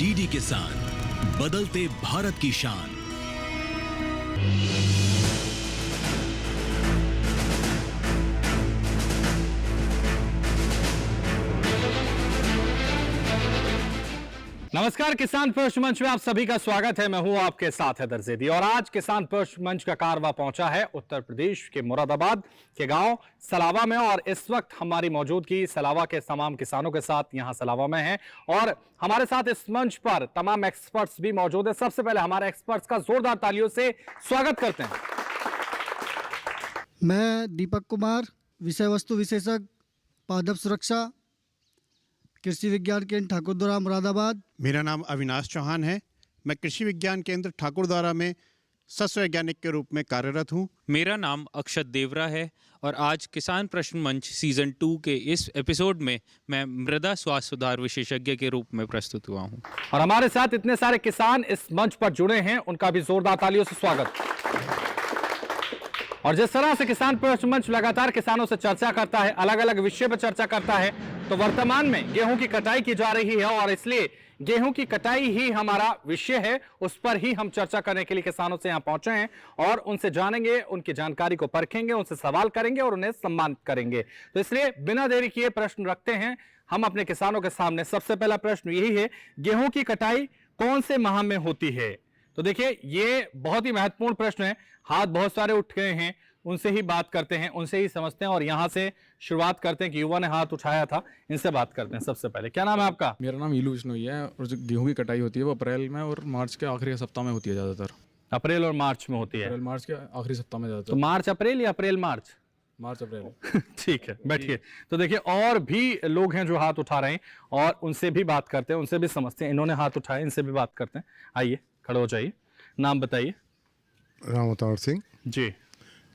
DD किसान, बदलते भारत की शान। नमस्कार, किसान पृष्ठ मंच में आप सभी का स्वागत है। मैं हूं आपके साथ हैदर ज़ैदी और आज किसान पृष्ठ मंच का कारवां पहुंचा है उत्तर प्रदेश के मुरादाबाद के गांव सलावा में। और इस वक्त हमारी मौजूदगी सलावा के तमाम किसानों के साथ यहां सलावा में है और हमारे साथ इस मंच पर तमाम एक्सपर्ट्स भी मौजूद है। सबसे पहले हमारे एक्सपर्ट्स का जोरदार तालियों से स्वागत करते हैं। मैं दीपक कुमार, विषय वस्तु विशेषज्ञ, पादप सुरक्षा, कृषि विज्ञान केंद्र ठाकुरद्वारा मुरादाबाद। मेरा नाम अविनाश चौहान है। मैं कृषि विज्ञान केंद्र ठाकुरद्वारा में सस्य वैज्ञानिक के रूप में कार्यरत हूँ। मेरा नाम अक्षत देवरा है और आज किसान प्रश्न मंच सीजन 2 के इस एपिसोड में मैं मृदा स्वास्थ्य सुधार विशेषज्ञ के रूप में प्रस्तुत हुआ हूँ। और हमारे साथ इतने सारे किसान इस मंच पर जुड़े हैं, उनका भी जोरदार तालियों से स्वागत। और जिस तरह से किसान प्रश्न मंच लगातार किसानों से चर्चा करता है, अलग अलग विषय पर चर्चा करता है, तो वर्तमान में गेहूं की कटाई की जा रही है और इसलिए गेहूं की कटाई ही हमारा विषय है। उस पर ही हम चर्चा करने के लिए किसानों से यहां पहुंचे हैं और उनसे जानेंगे, उनकी जानकारी को परखेंगे, उनसे सवाल करेंगे और उन्हें सम्मानित करेंगे। तो इसलिए बिना देरी किए प्रश्न रखते हैं हम अपने किसानों के सामने। सबसे पहला प्रश्न यही है, गेहूं की कटाई कौन से माह में होती है? तो देखिए, ये बहुत ही महत्वपूर्ण प्रश्न है। हाथ बहुत सारे उठ गए हैं, उनसे ही बात करते हैं, उनसे ही समझते हैं और यहां से शुरुआत करते हैं कि युवा ने हाथ उठाया था, इनसे बात करते हैं। सबसे पहले क्या नाम है आपका? मेरा नाम ईलू विष्णोई है और जो गेहूं की कटाई होती है वो अप्रैल में और मार्च के आखिरी सप्ताह में होती है ज़्यादातर। अप्रैल और मार्च में होती है? अप्रैल मार्च के आखिरी सप्ताह में ज़्यादातर। तो मार्च अप्रैल या अप्रैल मार्च? मार्च अप्रैल। ठीक है, बैठिए। तो देखिए, और भी लोग हैं जो हाथ उठा रहे हैं और उनसे भी बात करते हैं, उनसे भी समझते हैं। इन्होंने हाथ उठाए, इनसे भी बात करते हैं। आइए, खड़े हो जाइए, नाम बताइए। राम अवतार सिंह जी।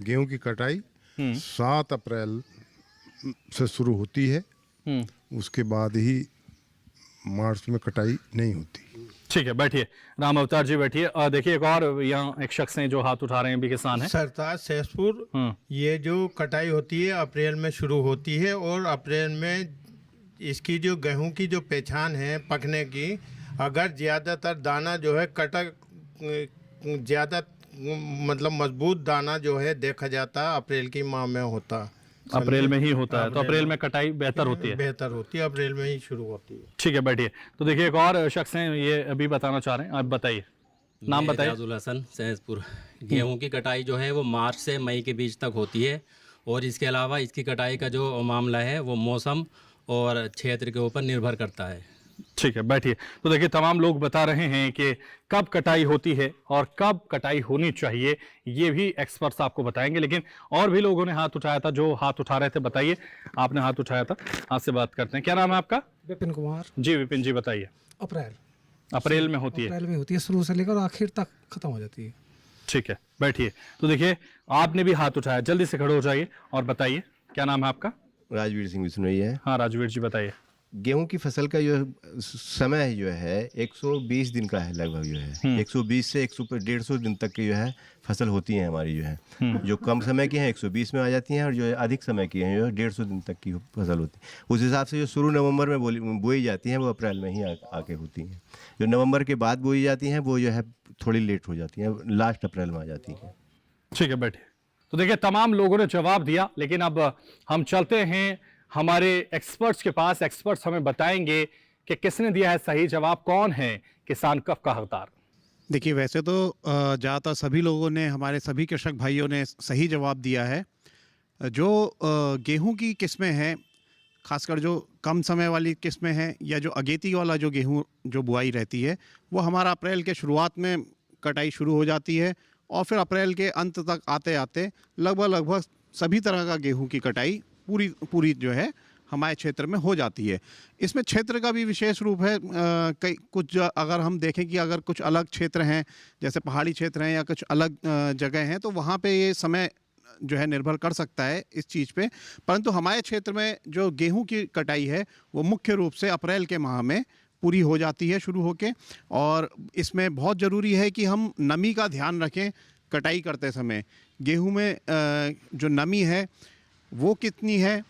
गेहूं की कटाई 7 अप्रैल से शुरू होती है, उसके बाद ही मार्च में कटाई नहीं होती। ठीक है, बैठिए। राम अवतार जी बैठिए। और देखिए, एक और यहाँ एक शख्स हैं जो हाथ उठा रहे हैं, भी किसान है। सरताज सहसपुर। ये जो कटाई होती है अप्रैल में शुरू होती है और अप्रैल में इसकी जो गेहूं की जो पहचान है पकने की, अगर ज़्यादातर दाना जो है कटक ज़्यादा मतलब मजबूत दाना जो है देखा जाता है अप्रैल की माह में होता। अप्रैल में ही होता है, तो अप्रैल में कटाई बेहतर होती है? बेहतर होती है, अप्रैल में ही शुरू होती है। ठीक है, बैठिए। तो देखिए, एक और शख्स हैं, ये अभी बताना चाह रहे हैं, आप बताइए, नाम बताइए। राजुल हसन, सहसपुर। गेहूं की कटाई जो है वो मार्च से मई के बीच तक होती है और इसके अलावा इसकी कटाई का जो मामला है वो मौसम और क्षेत्र के ऊपर निर्भर करता है। ठीक है, बैठिए। तो देखिए, तमाम लोग बता रहे हैं कि कब कटाई होती है और कब कटाई होनी चाहिए, ये भी एक्सपर्ट्स आपको बताएंगे। लेकिन और भी लोगों ने हाथ उठाया था, जो हाथ उठा रहे थे, बताइए। आपने हाथ उठाया था, आपसे बात करते हैं। क्या नाम है आपका? विपिन कुमार। जी विपिन जी, बताइए। अप्रैल में होती है? अप्रैल में होती है, शुरू से लेकर आखिर तक खत्म हो जाती है। ठीक है, बैठिए। तो देखिए, आपने भी हाथ उठाया, जल्दी से खड़े हो जाइए और बताइए, क्या नाम है आपका? राजवीर सिंह विष्णोई है। हाँ राजवीर जी, बताइए। गेहूं की फसल का जो समय जो है 120 दिन का है लगभग, जो है 120 से 150 दिन तक की जो है फसल होती है हमारी, जो है जो कम समय की हैं 120 में आ जाती हैं और जो अधिक समय की हैं जो 150 दिन तक की फसल होती है। उस हिसाब से जो शुरू नवंबर में बोई जाती हैं वो अप्रैल में ही आके होती हैं। जो नवंबर के बाद बोई जाती हैं वो जो है थोड़ी लेट हो जाती हैं, लास्ट अप्रैल में आ जाती हैं। ठीक है, बैठिए। तो देखिए, तमाम लोगों ने जवाब दिया, लेकिन अब हम चलते हैं हमारे एक्सपर्ट्स के पास। एक्सपर्ट्स हमें बताएंगे कि किसने दिया है सही जवाब, कौन है किसान कब का हकदार। देखिए, वैसे तो ज़्यादातर सभी लोगों ने, हमारे सभी कृषक भाइयों ने सही जवाब दिया है। जो गेहूं की किस्में हैं, खासकर जो कम समय वाली किस्में हैं या जो अगेती वाला जो गेहूं जो बुआई रहती है, वो हमारा अप्रैल के शुरुआत में कटाई शुरू हो जाती है और फिर अप्रैल के अंत तक आते आते लगभग सभी तरह का गेहूं की कटाई पूरी जो है हमारे क्षेत्र में हो जाती है। इसमें क्षेत्र का भी विशेष रूप है। कई कुछ अगर हम देखें कि अगर कुछ अलग क्षेत्र हैं, जैसे पहाड़ी क्षेत्र हैं या कुछ अलग जगह हैं, तो वहाँ पे ये समय जो है निर्भर कर सकता है इस चीज़ पे। परंतु हमारे क्षेत्र में जो गेहूं की कटाई है वो मुख्य रूप से अप्रैल के माह में पूरी हो जाती है शुरू होके। और इसमें बहुत ज़रूरी है कि हम नमी का ध्यान रखें कटाई करते समय। गेहूं में जो नमी है वो कितनी है,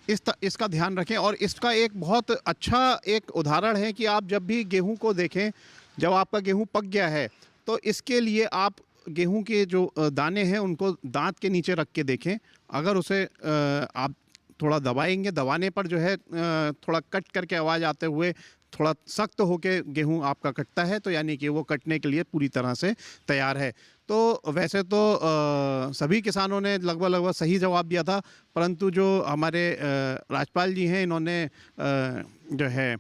इसका ध्यान रखें। और इसका एक बहुत अच्छा एक उदाहरण है कि आप जब भी गेहूं को देखें, जब आपका गेहूं पक गया है तो इसके लिए आप गेहूं के जो दाने हैं उनको दांत के नीचे रख के देखें। अगर उसे आप थोड़ा दबाएंगे, दबाने पर जो है थोड़ा कट करके आवाज़ आते हुए थोड़ा सख्त होके गेहूं आपका कटता है, तो यानी कि वो कटने के लिए पूरी तरह से तैयार है। तो वैसे तो सभी किसानों ने लगभग सही जवाब दिया था, परंतु जो हमारे राजपाल जी हैं इन्होंने जो है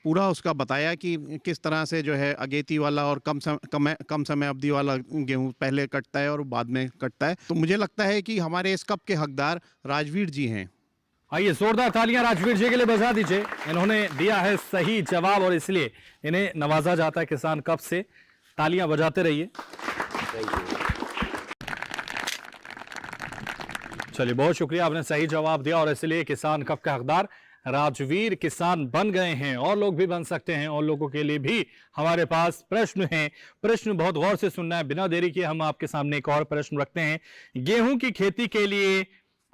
पूरा उसका बताया कि किस तरह से जो है अगेती वाला और कम समय अवधि वाला गेहूं पहले कटता है और बाद में कटता है। तो मुझे लगता है कि हमारे इस कप के हकदार राजवीर जी हैं। आइए जोरदार तालियां राजवीर जी के लिए बजा दीजिए। इन्होंने दिया है सही जवाब और इसलिए इन्हें नवाजा जाता है किसान कप से। तालियां बजाते रहिए। चलिए, बहुत शुक्रिया, आपने सही जवाब दिया और इसलिए किसान कप के हकदार राजवीर किसान बन गए हैं। और लोग भी बन सकते हैं, और लोगों के लिए भी हमारे पास प्रश्न हैं। प्रश्न बहुत गौर से सुनना है, बिना देरी किए हम आपके सामने एक और प्रश्न रखते हैं। गेहूं की खेती के लिए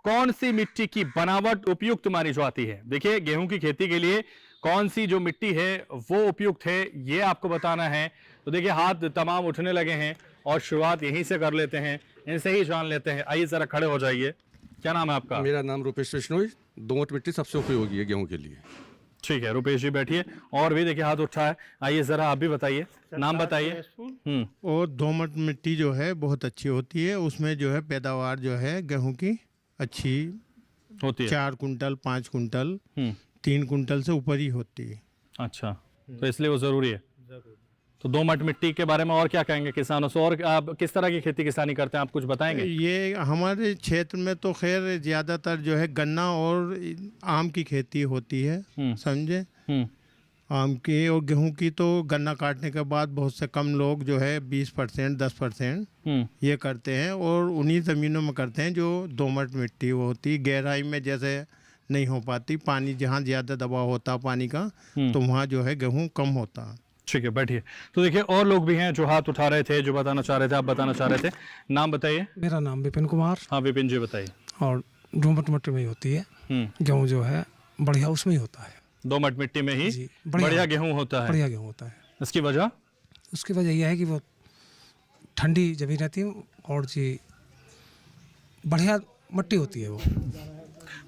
कौन सी मिट्टी की बनावट उपयुक्त मानी जाती है? देखिए, गेहूं की खेती के लिए कौन सी जो मिट्टी है वो उपयुक्त है, ये आपको बताना है। तो देखिए, हाथ तमाम उठने लगे हैं और शुरुआत यहीं से कर लेते हैं, इनसे ही जान लेते हैं। आइए जरा खड़े हो जाइए। क्या नाम है आपका? मेरा नाम रूपेश बिश्नोई। दोमट मिट्टी सबसे उपयोगी है गेहूं के लिए। ठीक है, रुपेश जी बैठिए। और भी देखिए हाथ उठा है, आइए जरा आप भी बताइए, नाम बताइए। और दोमट मिट्टी जो है बहुत अच्छी होती है, उसमें जो है पैदावार जो है गेहूं की अच्छी होती है। 4 कुंटल 5 कुंटल 3 कुंटल से ऊपर ही होती है। अच्छा, तो इसलिए वो जरूरी है। तो दोमट मिट्टी के बारे में और क्या कहेंगे किसानों से? और आप किस तरह की खेती किसानी करते हैं, आप कुछ बताएंगे? ये हमारे क्षेत्र में तो खैर ज़्यादातर जो है गन्ना और आम की खेती होती है, समझे। आम की और गेहूं की तो गन्ना काटने के बाद बहुत से कम लोग जो है 20% 10% ये करते हैं, और उन्हीं ज़मीनों में करते हैं जो दोमट मिट्टी वो होती है। गहराई में जैसे नहीं हो पाती, पानी जहाँ ज़्यादा दबाव होता पानी का तो वहाँ जो है गेहूँ कम होता। ठीक है, बैठिए। तो देखिए, और लोग भी हैं जो हाथ उठा रहे थे, जो बताना चाह रहे थे। आप बताना चाह रहे थे, नाम बताइए। मेरा नाम विपिन कुमार। हाँ विपिन जी बताइए। और दोमट मिट्टी में ही होती है गेहूँ, जो है बढ़िया उसमें ही होता है। दोमट मिट्टी में ही बढ़िया गेहूँ होता है। बढ़िया गेहूँ होता है। इसकी वजह? उसकी वजह यह है कि वो ठंडी जमीन रहती है और जी बढ़िया मिट्टी होती है वो।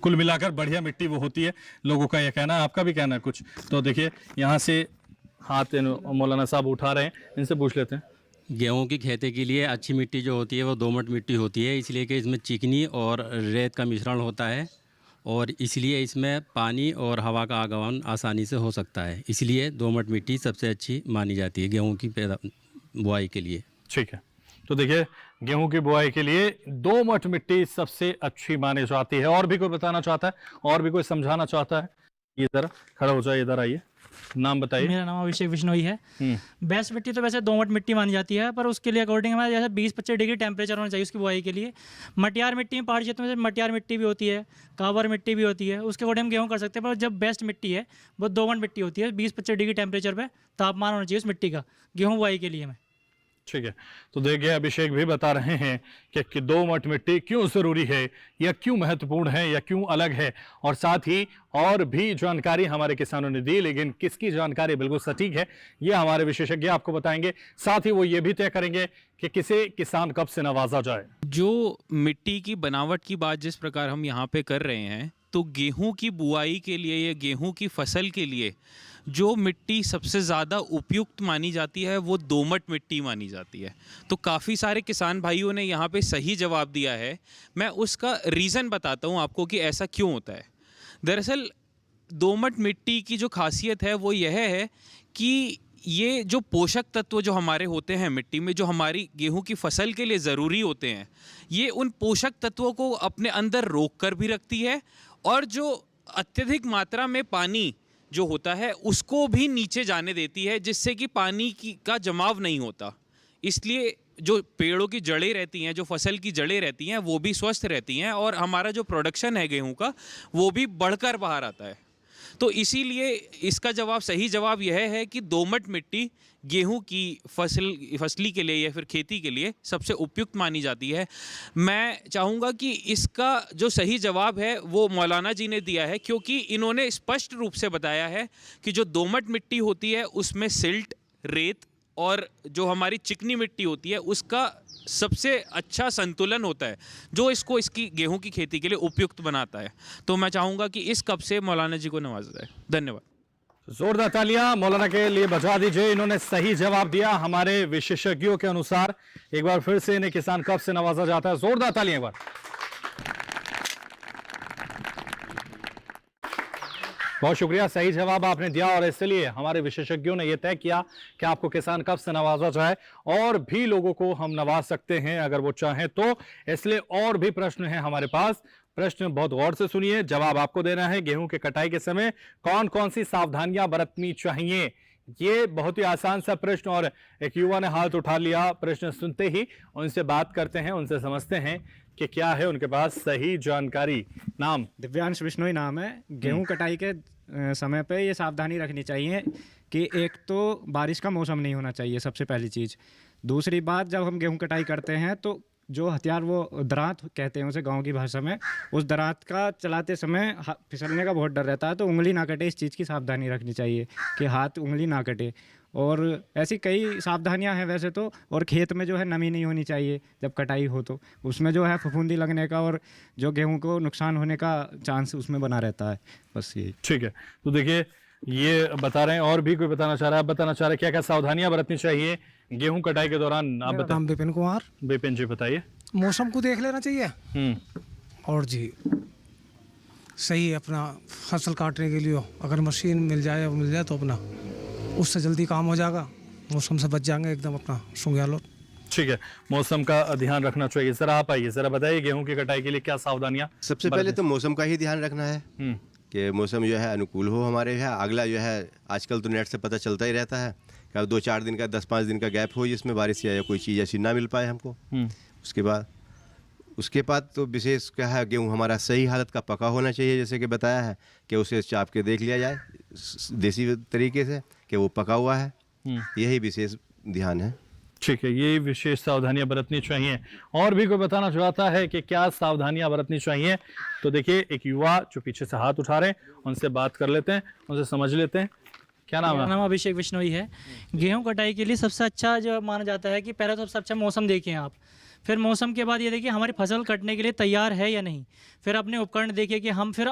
कुल मिलाकर बढ़िया मिट्टी वो होती है, लोगों का यह कहना है। आपका भी कहना है कुछ? तो देखिए, यहाँ से हाथ मौलाना साहब उठा रहे हैं, इनसे पूछ लेते हैं। गेहूं की खेती के लिए अच्छी मिट्टी जो होती है वो दोमट मिट्टी होती है, इसलिए कि इसमें चिकनी और रेत का मिश्रण होता है और इसलिए इसमें पानी और हवा का आगमन आसानी से हो सकता है। इसलिए दोमट मिट्टी सबसे अच्छी मानी जाती है गेहूं की बुआई के लिए। ठीक है, तो देखिए, गेहूं की बुआई के लिए दोमट मिट्टी सबसे अच्छी मानी जाती है। और भी कोई बताना चाहता है, और भी कोई समझाना चाहता है? ये जरा खड़ा हो जाए, इधर आइए, नाम बताइए। मेरा नाम अभिषेक बिश्नोई है। बेस्ट मिट्टी तो वैसे दोमट मिट्टी मानी जाती है, पर उसके लिए अकॉर्डिंग हमारे जैसे 20-25 डिग्री टेम्परेचर होना चाहिए उसकी बुआई के लिए। मटियार मिट्टी में पहाड़ी क्षेत्र में मटियार मिट्टी भी होती है, कावर मिट्टी भी होती है, उसके अकॉर्डिंग हम गेहूँ कर सकते हैं। पर जब बेस्ट मिट्टी है वो दोमट मिट्टी होती है। 20-25 डिग्री टेम्परेचर पर तापमान होना चाहिए उस मिट्टी का गेहूँ बुआई के लिए हमें। ठीक है, तो देखिए, अभिषेक भी बता रहे हैं कि दोमट मिट्टी क्यों जरूरी है, या क्यों महत्वपूर्ण है, या क्यों अलग है। और साथ ही और भी जानकारी हमारे किसानों ने दी, लेकिन किसकी जानकारी बिल्कुल सटीक है ये हमारे विशेषज्ञ आपको बताएंगे। साथ ही वो ये भी तय करेंगे कि किसे किसान कब से नवाजा जाए। जो मिट्टी की बनावट की बात जिस प्रकार हम यहाँ पे कर रहे हैं, तो गेहूं की बुआई के लिए या गेहूं की फसल के लिए जो मिट्टी सबसे ज़्यादा उपयुक्त मानी जाती है वो दोमट मिट्टी मानी जाती है। तो काफ़ी सारे किसान भाइयों ने यहाँ पे सही जवाब दिया है। मैं उसका रीज़न बताता हूँ आपको कि ऐसा क्यों होता है। दरअसल दोमट मिट्टी की जो खासियत है वो यह है कि ये जो पोषक तत्व जो हमारे होते हैं मिट्टी में, जो हमारी गेहूं की फसल के लिए ज़रूरी होते हैं, ये उन पोषक तत्वों को अपने अंदर रोक कर भी रखती है, और जो अत्यधिक मात्रा में पानी जो होता है उसको भी नीचे जाने देती है, जिससे कि पानी का जमाव नहीं होता। इसलिए जो पेड़ों की जड़ें रहती हैं, जो फसल की जड़ें रहती हैं, वो भी स्वस्थ रहती हैं और हमारा जो प्रोडक्शन है गेहूं का वो भी बढ़कर बाहर आता है। तो इसीलिए इसका जवाब, सही जवाब यह है कि दोमट मिट्टी गेहूं की फसली के लिए या फिर खेती के लिए सबसे उपयुक्त मानी जाती है। मैं चाहूँगा कि इसका जो सही जवाब है वो मौलाना जी ने दिया है, क्योंकि इन्होंने स्पष्ट रूप से बताया है कि जो दोमट मिट्टी होती है उसमें सिल्ट, रेत और जो हमारी चिकनी मिट्टी होती है उसका सबसे अच्छा संतुलन होता है, जो इसको इसकी गेहूं की खेती के लिए उपयुक्त बनाता है। तो मैं चाहूँगा कि इस कप से मौलाना जी को नवाजा जाए। धन्यवाद। जोरदार तालियां मौलाना के लिए बजा दीजिए, इन्होंने सही जवाब दिया हमारे विशेषज्ञों के अनुसार। एक बार फिर से इन्हें किसान कप से नवाजा जाता है। जोरदार तालियां एक बार। बहुत शुक्रिया, सही जवाब आपने दिया और इसलिए हमारे विशेषज्ञों ने यह तय किया कि आपको किसान कप से नवाजा जाए। और भी लोगों को हम नवाज सकते हैं अगर वो चाहें तो, इसलिए और भी प्रश्न हैं हमारे पास। प्रश्न बहुत गौर से सुनिए, जवाब आपको देना है। गेहूं के कटाई के समय कौन कौन सी सावधानियां बरतनी चाहिए, ये बहुत ही आसान सा प्रश्न। और एक युवा ने हाथ उठा लिया, प्रश्न सुनते ही उनसे बात करते हैं, उनसे समझते हैं कि क्या है उनके पास सही जानकारी। नाम? दिव्यांश बिश्नोई नाम है। गेहूं कटाई के समय पे ये सावधानी रखनी चाहिए कि एक तो बारिश का मौसम नहीं होना चाहिए, सबसे पहली चीज़। दूसरी बात, जब हम गेहूं कटाई करते हैं तो जो हथियार, वो दरात कहते हैं उसे गांव की भाषा में, उस दरात का चलाते समय फिसलने का बहुत डर रहता है, तो उंगली ना कटे, इस चीज़ की सावधानी रखनी चाहिए कि हाथ उंगली ना कटे। और ऐसी कई सावधानियां हैं वैसे तो। और खेत में जो है नमी नहीं होनी चाहिए जब कटाई हो, तो उसमें जो है फफूंदी लगने का और जो गेहूं को नुकसान होने का चांस उसमें बना रहता है। बस ये ठीक है। तो देखिए, ये बता रहे हैं, और भी कोई बताना चाह रहा है? बताना चाह रहे क्या क्या सावधानियां बरतनी चाहिए गेहूं कटाई के दौरान? आप बताएं। विपिन कुमार। विपिन जी बताइए। मौसम को देख लेना चाहिए और जी सही अपना फसल काटने के लिए अगर मशीन मिल जाए तो अपना उससे जल्दी काम हो जाएगा, मौसम से बच जाएंगे एकदम अपना सुंग्यालो। ठीक है, मौसम का ध्यान रखना चाहिए। सर आप आइए, जरा बताइए गेहूं की कटाई के लिए क्या सावधानियां? सबसे पहले तो मौसम का ही ध्यान रखना है कि मौसम जो है अनुकूल हो हमारे यहाँ। अगला जो है, आजकल तो नेट से पता चलता ही रहता है कि 2-4 दिन का, 10-5 दिन का गैप हो जिसमें बारिश या कोई चीज़ ऐसी ना मिल पाए हमको। उसके बाद तो विशेष क्या है, गेहूँ हमारा सही हालत का पका होना चाहिए, जैसे कि बताया है कि उसे चाप के देख लिया जाए देसी तरीके से कि वो पका हुआ है। यही विशेष ध्यान है। ठीक है, ये विशेष सावधानियां बरतनी चाहिए। और भी कोई बताना चाहता है कि क्या सावधानियां बरतनी चाहिए? तो देखिए, एक युवा जो पीछे से हाथ उठा रहे हैं, उनसे बात कर लेते हैं, उनसे समझ लेते हैं। क्या नाम है? मेरा नाम अभिषेक बिश्नोई है। गेहूं कटाई के लिए सबसे अच्छा जो माना जाता है कि पहले तो सबसे अच्छा मौसम देखिए आप, फिर मौसम के बाद ये देखिए हमारी फसल कटने के लिए तैयार है या नहीं, फिर अपने उपकरण देखिए कि हम, फिर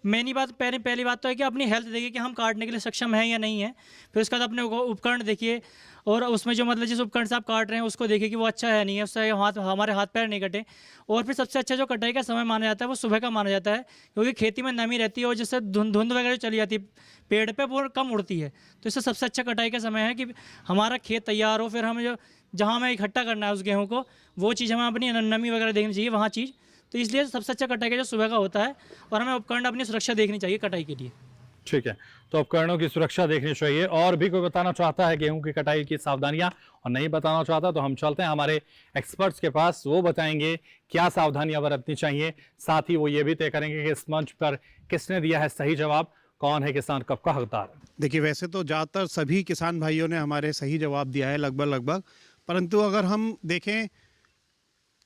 पहली बात तो है कि अपनी हेल्थ देखिए कि हम काटने के लिए सक्षम हैं या नहीं है। फिर उसके बाद अपने उपकरण देखिए, और उसमें जो मतलब जिस उपकरण से आप काट रहे हैं उसको देखिए कि वो अच्छा है नहीं है, उससे हमारे हाथ पैर नहीं कटे। और फिर सबसे अच्छा जो कटाई का समय माना जाता है वो सुबह का माना जाता है, क्योंकि खेती में नमी रहती है और जिससे धुंध वगैरह चली जाती है पेड़ पे, वो कम उड़ती है। तो इससे सबसे अच्छा कटाई का समय है कि हमारा खेत तैयार हो, फिर हमें जो जहाँ हमें इकट्ठा करना है उस गेहूँ को, वो चीज़ हमें अपनी नमी वगैरह देखनी चाहिए वहाँ चीज़। तो इसलिए सबसे अच्छा कटाई का जो सुबह का होता है, और हमें उपकरण अपनी सुरक्षा देखनी चाहिए कटाई के लिए। ठीक है, तो उपकरणों की सुरक्षा देखनी चाहिए। और भी कोई बताना चाहता है गेहूं की कटाई की सावधानियां, और नहीं बताना चाहता तो हम चलते हैं हमारे एक्सपर्ट्स के पास, वो बताएंगे क्या सावधानियां बरतनी चाहिए। साथ ही वो ये भी तय करेंगे कि इस मंच पर किसने दिया है सही जवाब, कौन है किसान कप का हकदार। देखिए, वैसे तो ज़्यादातर सभी किसान भाइयों ने हमारे सही जवाब दिया है लगभग, परंतु अगर हम देखें,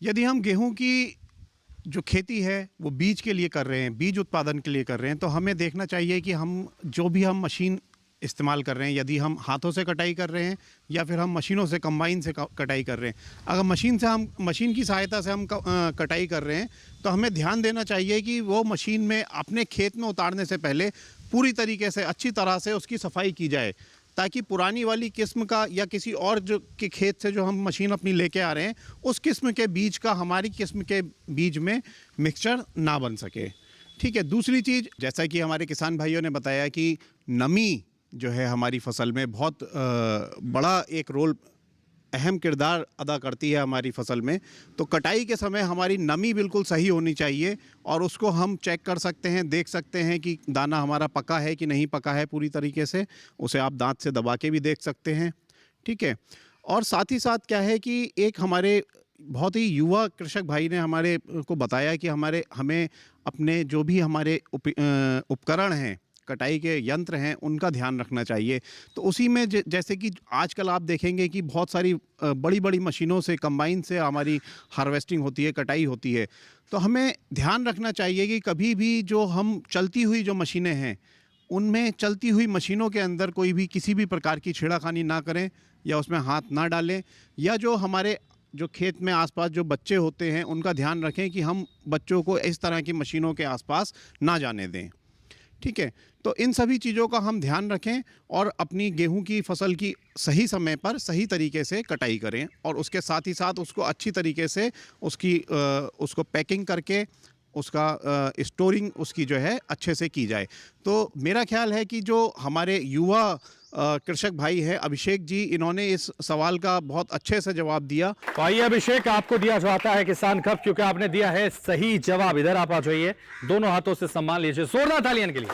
यदि हम गेहूं की जो खेती है वो बीज के लिए कर रहे हैं, बीज उत्पादन के लिए कर रहे हैं, तो हमें देखना चाहिए कि हम जो भी हम मशीन इस्तेमाल कर रहे हैं, यदि हम हाथों से कटाई कर रहे हैं या फिर हम मशीनों से, कंबाइन से कटाई कर रहे हैं। अगर मशीन की सहायता से हम कटाई कर रहे हैं तो हमें ध्यान देना चाहिए कि वो मशीन में अपने खेत में उतारने से पहले पूरी तरीके से अच्छी तरह से उसकी सफाई की जाए, ताकि पुरानी वाली किस्म का या किसी और जो के खेत से जो हम मशीन अपनी लेके आ रहे हैं उस किस्म के बीज का हमारी किस्म के बीज में मिक्सचर ना बन सके। ठीक है, दूसरी चीज़, जैसा कि हमारे किसान भाइयों ने बताया कि नमी जो है हमारी फसल में बहुत बड़ा एक रोल, अहम किरदार अदा करती है हमारी फसल में। तो कटाई के समय हमारी नमी बिल्कुल सही होनी चाहिए, और उसको हम चेक कर सकते हैं, देख सकते हैं कि दाना हमारा पका है कि नहीं पका है पूरी तरीके से। उसे आप दांत से दबा के भी देख सकते हैं। ठीक है, और साथ ही साथ क्या है कि एक हमारे बहुत ही युवा कृषक भाई ने हमारे को बताया कि हमें अपने जो भी हमारे उपकरण हैं कटाई के यंत्र हैं उनका ध्यान रखना चाहिए। तो उसी में जैसे कि आजकल आप देखेंगे कि बहुत सारी बड़ी बड़ी मशीनों से, कंबाइन से हमारी हार्वेस्टिंग होती है, कटाई होती है। तो हमें ध्यान रखना चाहिए कि कभी भी जो हम चलती हुई जो मशीनें हैं उनमें, चलती हुई मशीनों के अंदर कोई भी किसी भी प्रकार की छेड़खानी ना करें या उसमें हाथ ना डालें, या जो हमारे जो खेत में आसपास जो बच्चे होते हैं उनका ध्यान रखें कि हम बच्चों को इस तरह की मशीनों के आसपास ना जाने दें। ठीक है, तो इन सभी चीज़ों का हम ध्यान रखें और अपनी गेहूं की फसल की सही समय पर सही तरीके से कटाई करें, और उसके साथ ही साथ उसको अच्छी तरीके से उसको पैकिंग करके उसका स्टोरिंग उसकी जो है अच्छे से की जाए। तो मेरा ख्याल है कि जो हमारे युवा कृषक भाई हैं अभिषेक जी, इन्होंने इस सवाल का बहुत अच्छे से जवाब दिया। तो आइए अभिषेक, आपको दिया जाता है किसान कप, क्योंकि आपने दिया है सही जवाब। इधर आप आ जाइए, दोनों हाथों से सम्मान लीजिए, जोरदार तालियां के लिए।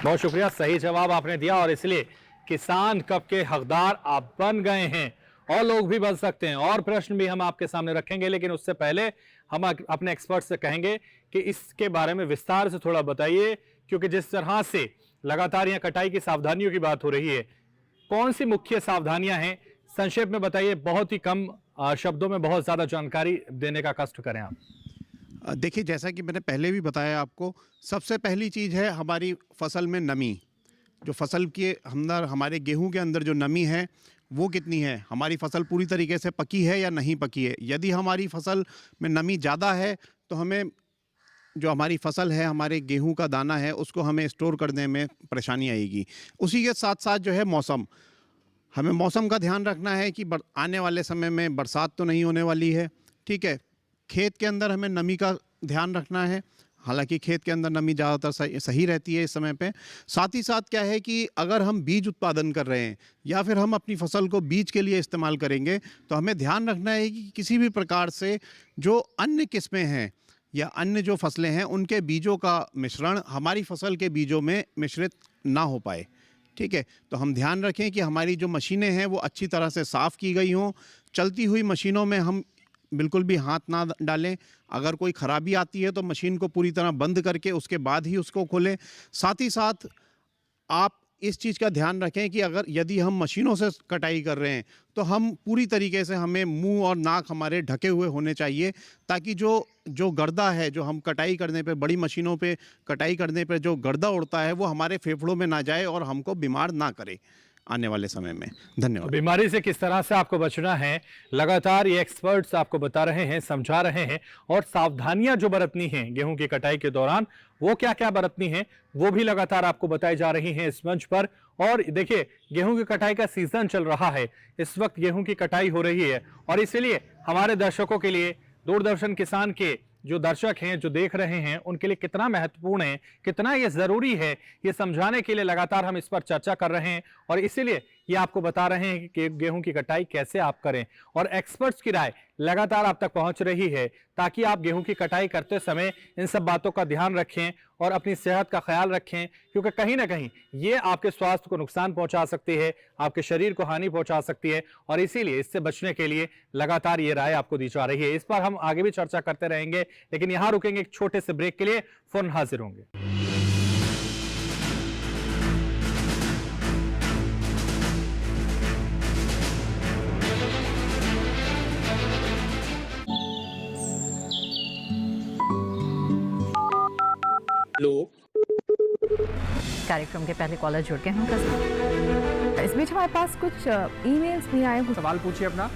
बहुत शुक्रिया, सही जवाब आपने दिया और इसलिए किसान कप के हकदार आप बन गए हैं। और लोग भी बन सकते हैं, और प्रश्न भी हम आपके सामने रखेंगे, लेकिन उससे पहले हम अपने एक्सपर्ट से कहेंगे कि इसके बारे में विस्तार से थोड़ा बताइए, क्योंकि जिस तरह से लगातार यहाँ कटाई की सावधानियों की बात हो रही है, कौन सी मुख्य सावधानियां हैं, संक्षेप में बताइए। बहुत ही कम शब्दों में बहुत ज्यादा जानकारी देने का कष्ट करें आप। देखिए, जैसा कि मैंने पहले भी बताया आपको, सबसे पहली चीज़ है हमारी फसल में नमी। जो फसल के अंदर, हमारे गेहूं के अंदर जो नमी है वो कितनी है, हमारी फसल पूरी तरीके से पकी है या नहीं पकी है। यदि हमारी फसल में नमी ज़्यादा है तो हमें जो हमारी फसल है, हमारे गेहूं का दाना है, उसको हमें स्टोर करने में परेशानी आएगी। उसी के साथ साथ जो है मौसम, हमें मौसम का ध्यान रखना है कि आने वाले समय में बरसात तो नहीं होने वाली है। ठीक है, खेत के अंदर हमें नमी का ध्यान रखना है, हालांकि खेत के अंदर नमी ज़्यादातर सही रहती है इस समय पे। साथ ही साथ क्या है कि अगर हम बीज उत्पादन कर रहे हैं या फिर हम अपनी फसल को बीज के लिए इस्तेमाल करेंगे, तो हमें ध्यान रखना है कि किसी भी प्रकार से जो अन्य किस्में हैं या अन्य जो फसलें हैं उनके बीजों का मिश्रण हमारी फसल के बीजों में मिश्रित ना हो पाए। ठीक है, तो हम ध्यान रखें कि हमारी जो मशीनें हैं वो अच्छी तरह से साफ़ की गई हों। चलती हुई मशीनों में हम बिल्कुल भी हाथ ना डालें। अगर कोई ख़राबी आती है तो मशीन को पूरी तरह बंद करके उसके बाद ही उसको खोलें। साथ ही साथ आप इस चीज़ का ध्यान रखें कि यदि हम मशीनों से कटाई कर रहे हैं तो हम पूरी तरीके से, हमें मुंह और नाक हमारे ढके हुए होने चाहिए, ताकि जो गर्दा है, जो हम कटाई करने पे, बड़ी मशीनों पे कटाई करने पे जो गर्दा उड़ता है वो हमारे फेफड़ों में ना जाए और हमको बीमार ना करे आने वाले समय में। धन्यवाद। बीमारी से किस तरह से आपको बचना है, लगातार ये एक्सपर्ट्स आपको बता रहे हैं, समझा रहे हैं, और सावधानियां जो बरतनी हैं गेहूं की कटाई के दौरान, वो क्या क्या बरतनी है वो भी लगातार आपको बताई जा रही हैं इस मंच पर। और देखिए, गेहूं की कटाई का सीजन चल रहा है, इस वक्त गेहूं की कटाई हो रही है, और इसीलिए हमारे दर्शकों के लिए, दूरदर्शन किसान के जो दर्शक हैं, जो देख रहे हैं, उनके लिए कितना महत्वपूर्ण है, कितना ये जरूरी है, ये समझाने के लिए लगातार हम इस पर चर्चा कर रहे हैं, और इसीलिए ये आपको बता रहे हैं कि गेहूं की कटाई कैसे आप करें। और एक्सपर्ट्स की राय लगातार आप तक पहुंच रही है, ताकि आप गेहूं की कटाई करते समय इन सब बातों का ध्यान रखें और अपनी सेहत का ख्याल रखें, क्योंकि कहीं ना कहीं ये आपके स्वास्थ्य को नुकसान पहुंचा सकती है, आपके शरीर को हानि पहुंचा सकती है, और इसीलिए इससे बचने के लिए लगातार ये राय आपको दी जा रही है। इस पर हम आगे भी चर्चा करते रहेंगे, लेकिन यहां रुकेंगे एक छोटे से ब्रेक के लिए, फौरन हाजिर होंगे। कार्यक्रम के पहले कॉलर जुड़ गए हैं। इस बीच हमारे पास कुछ ईमेल्स भी आए हैं। सवाल पूछिए अपना।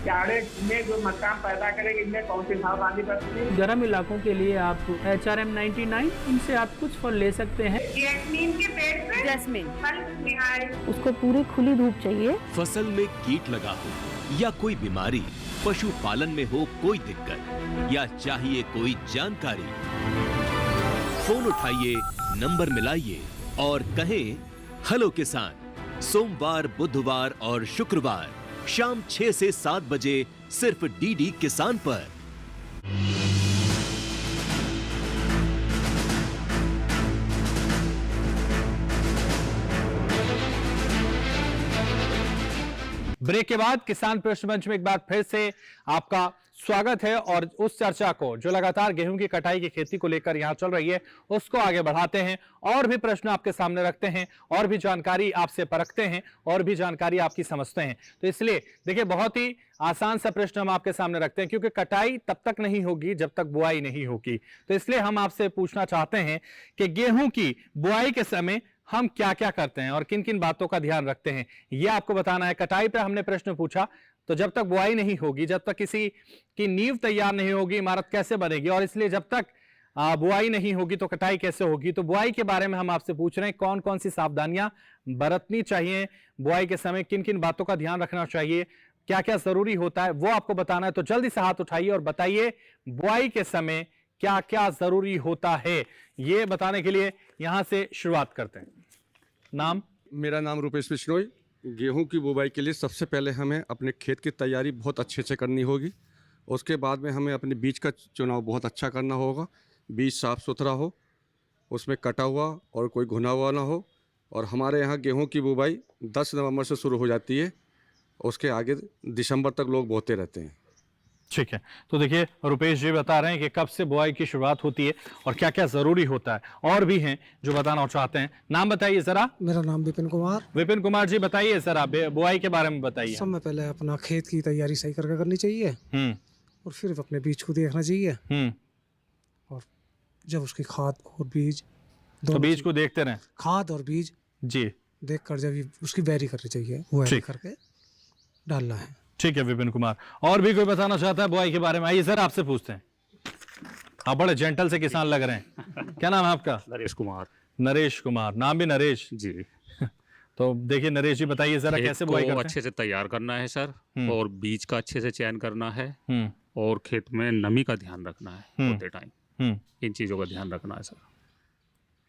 में जो मकान पैदा करेगी, इनमें कौन सी सावधानी बरतनी है? गर्म इलाकों के लिए आप HRM 99, इनसे आप कुछ फल ले सकते हैं। जैस्मीन के पेड़ पे जैस्मीन उसको पूरी खुली धूप चाहिए। फसल में कीट लगा हो या कोई बीमारी, पशुपालन में हो कोई दिक्कत, या चाहिए कोई जानकारी, फोन उठाइए, नंबर मिलाइए और कहें हेलो किसान। सोमवार, बुधवार और शुक्रवार शाम 6 से 7 बजे सिर्फ DD किसान पर। ब्रेक के बाद किसान प्रश्न मंच में एक बार फिर से आपका स्वागत है और उस चर्चा को जो लगातार गेहूं की कटाई की खेती को लेकर यहां चल रही है उसको आगे बढ़ाते हैं और भी प्रश्न आपके सामने रखते हैं और भी जानकारी आपसे परखते हैं और भी जानकारी आपकी समझते हैं। तो इसलिए देखिए बहुत ही आसान सा प्रश्न हम आपके सामने रखते हैं क्योंकि कटाई तब तक नहीं होगी जब तक बुआई नहीं होगी। तो इसलिए हम आपसे पूछना चाहते हैं कि गेहूं की बुआई के समय हम क्या क्या करते हैं और किन किन बातों का ध्यान रखते हैं ये आपको बताना है। कटाई पे हमने प्रश्न पूछा तो जब तक बुआई नहीं होगी, जब तक किसी की नींव तैयार नहीं होगी, इमारत कैसे बनेगी, और इसलिए जब तक बुआई नहीं होगी तो कटाई कैसे होगी। तो बुआई के बारे में हम आपसे पूछ रहे हैं कौन कौन सी सावधानियां बरतनी चाहिए बुआई के समय, किन किन बातों का ध्यान रखना चाहिए, क्या क्या जरूरी होता है, वो आपको बताना है। तो जल्दी से हाथ उठाइए और बताइए बुआई के समय क्या क्या जरूरी होता है। ये बताने के लिए यहां से शुरुआत करते हैं। नाम? मेरा नाम रूपेश बिश्नोई। गेहूं की बुवाई के लिए सबसे पहले हमें अपने खेत की तैयारी बहुत अच्छे से करनी होगी। उसके बाद में हमें अपने बीज का चुनाव बहुत अच्छा करना होगा। बीज साफ़ सुथरा हो, उसमें कटा हुआ और कोई घुना हुआ ना हो। और हमारे यहाँ गेहूं की बुवाई 10 नवंबर से शुरू हो जाती है, उसके आगे दिसंबर तक लोग बोते रहते हैं। ठीक है, तो देखिए रुपेश जी बता रहे हैं कि कब से बुआई की शुरुआत होती है और क्या क्या जरूरी होता है। और भी हैं जो बताना चाहते हैं। नाम बताइए जरा। मेरा नाम विपिन कुमार। विपिन कुमार जी बताइए जरा बुआई के बारे में बताइए। सब में पहले अपना खेत की तैयारी सही करके करनी चाहिए और फिर अपने बीज को देखना चाहिए और जब उसकी खाद और बीज तो बीज को देखते रहें, खाद और बीज जी देख कर जब उसकी बैरी करनी चाहिए वो करके डालना है। ठीक है विपिन कुमार। और भी कोई बताना चाहता है बुआई के बारे में? आइए सर आपसे पूछते हैं। आप बड़े जेंटल से किसान लग रहे हैं। क्या नाम है आपका? नरेश कुमार। नरेश कुमार, नाम भी नरेश जी। तो देखिए नरेश जी बताइए जरा कैसे बुआई करते हैं? अच्छे से तैयार करना है सर और बीज का अच्छे से चयन करना है और खेत में नमी का ध्यान रखना है बोते टाइम। इन चीजों का ध्यान रखना है सर,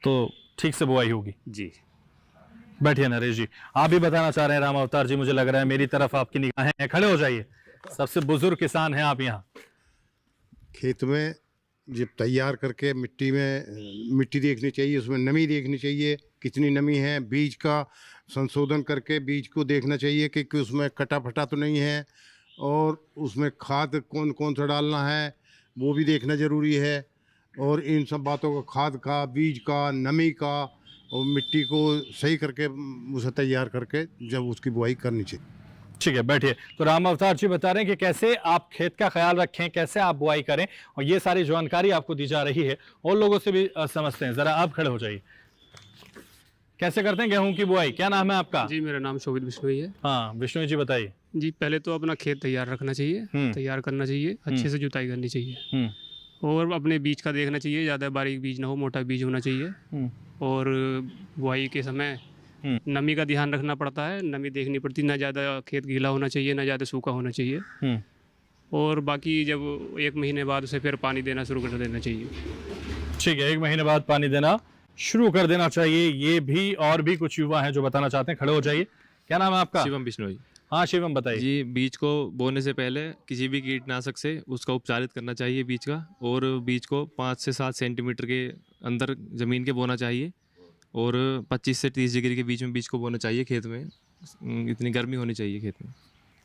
तो ठीक से बुआई होगी। जी बैठिए नरेश जी। आप भी बताना चाह रहे हैं? राम अवतार जी मुझे लग रहा है मेरी तरफ आपकी निगाहें हैं, खड़े हो जाइए। सबसे बुजुर्ग किसान हैं आप यहाँ। खेत में जब तैयार करके मिट्टी देखनी चाहिए, उसमें नमी देखनी चाहिए कितनी नमी है। बीज का संशोधन करके बीज को देखना चाहिए कि उसमें कटा फटा तो नहीं है और उसमें खाद कौन कौन सा डालना है वो भी देखना ज़रूरी है। और इन सब बातों का, खाद का, बीज का, नमी का और मिट्टी को सही करके उसे तैयार करके जब उसकी बुआई करनी चाहिए। ठीक है बैठिए। तो राम अवतार जी बता रहे हैं कि कैसे आप खेत का ख्याल रखें, कैसे आप बुआई करें और ये सारी जानकारी आपको दी जा रही है और लोगों से भी समझते हैं। जरा आप खड़े हो जाइए। कैसे करते हैं गेहूं की बुआई? क्या नाम है आपका? जी मेरा नाम शोभित बिश्नोई है। हाँ बिश्नोई जी बताइए। जी पहले तो अपना खेत तैयार रखना चाहिए, तैयार करना चाहिए, अच्छे से जुताई करनी चाहिए और अपने बीज का देखना चाहिए, ज़्यादा बारीक बीज ना हो, मोटा बीज होना चाहिए। और बुआई के समय नमी का ध्यान रखना पड़ता है, नमी देखनी पड़ती है, ना ज़्यादा खेत गीला होना चाहिए ना ज़्यादा सूखा होना चाहिए। और बाकी जब 1 महीने बाद उसे फिर पानी देना शुरू कर देना चाहिए। ठीक है, 1 महीने बाद पानी देना शुरू कर देना चाहिए। ये भी और भी कुछ युवा हैं जो बताना चाहते हैं, खड़े हो जाइए। क्या नाम है आपका? शिवम बिश्नोई। हाँ शिवम बताइए। जी बीज को बोने से पहले किसी भी कीटनाशक से उसका उपचारित करना चाहिए बीज का, और बीज को 5 से 7 सेंटीमीटर के अंदर ज़मीन के बोना चाहिए और 25 से 30 डिग्री के बीच में बीज को बोना चाहिए खेत में। इतनी गर्मी होनी चाहिए खेत में।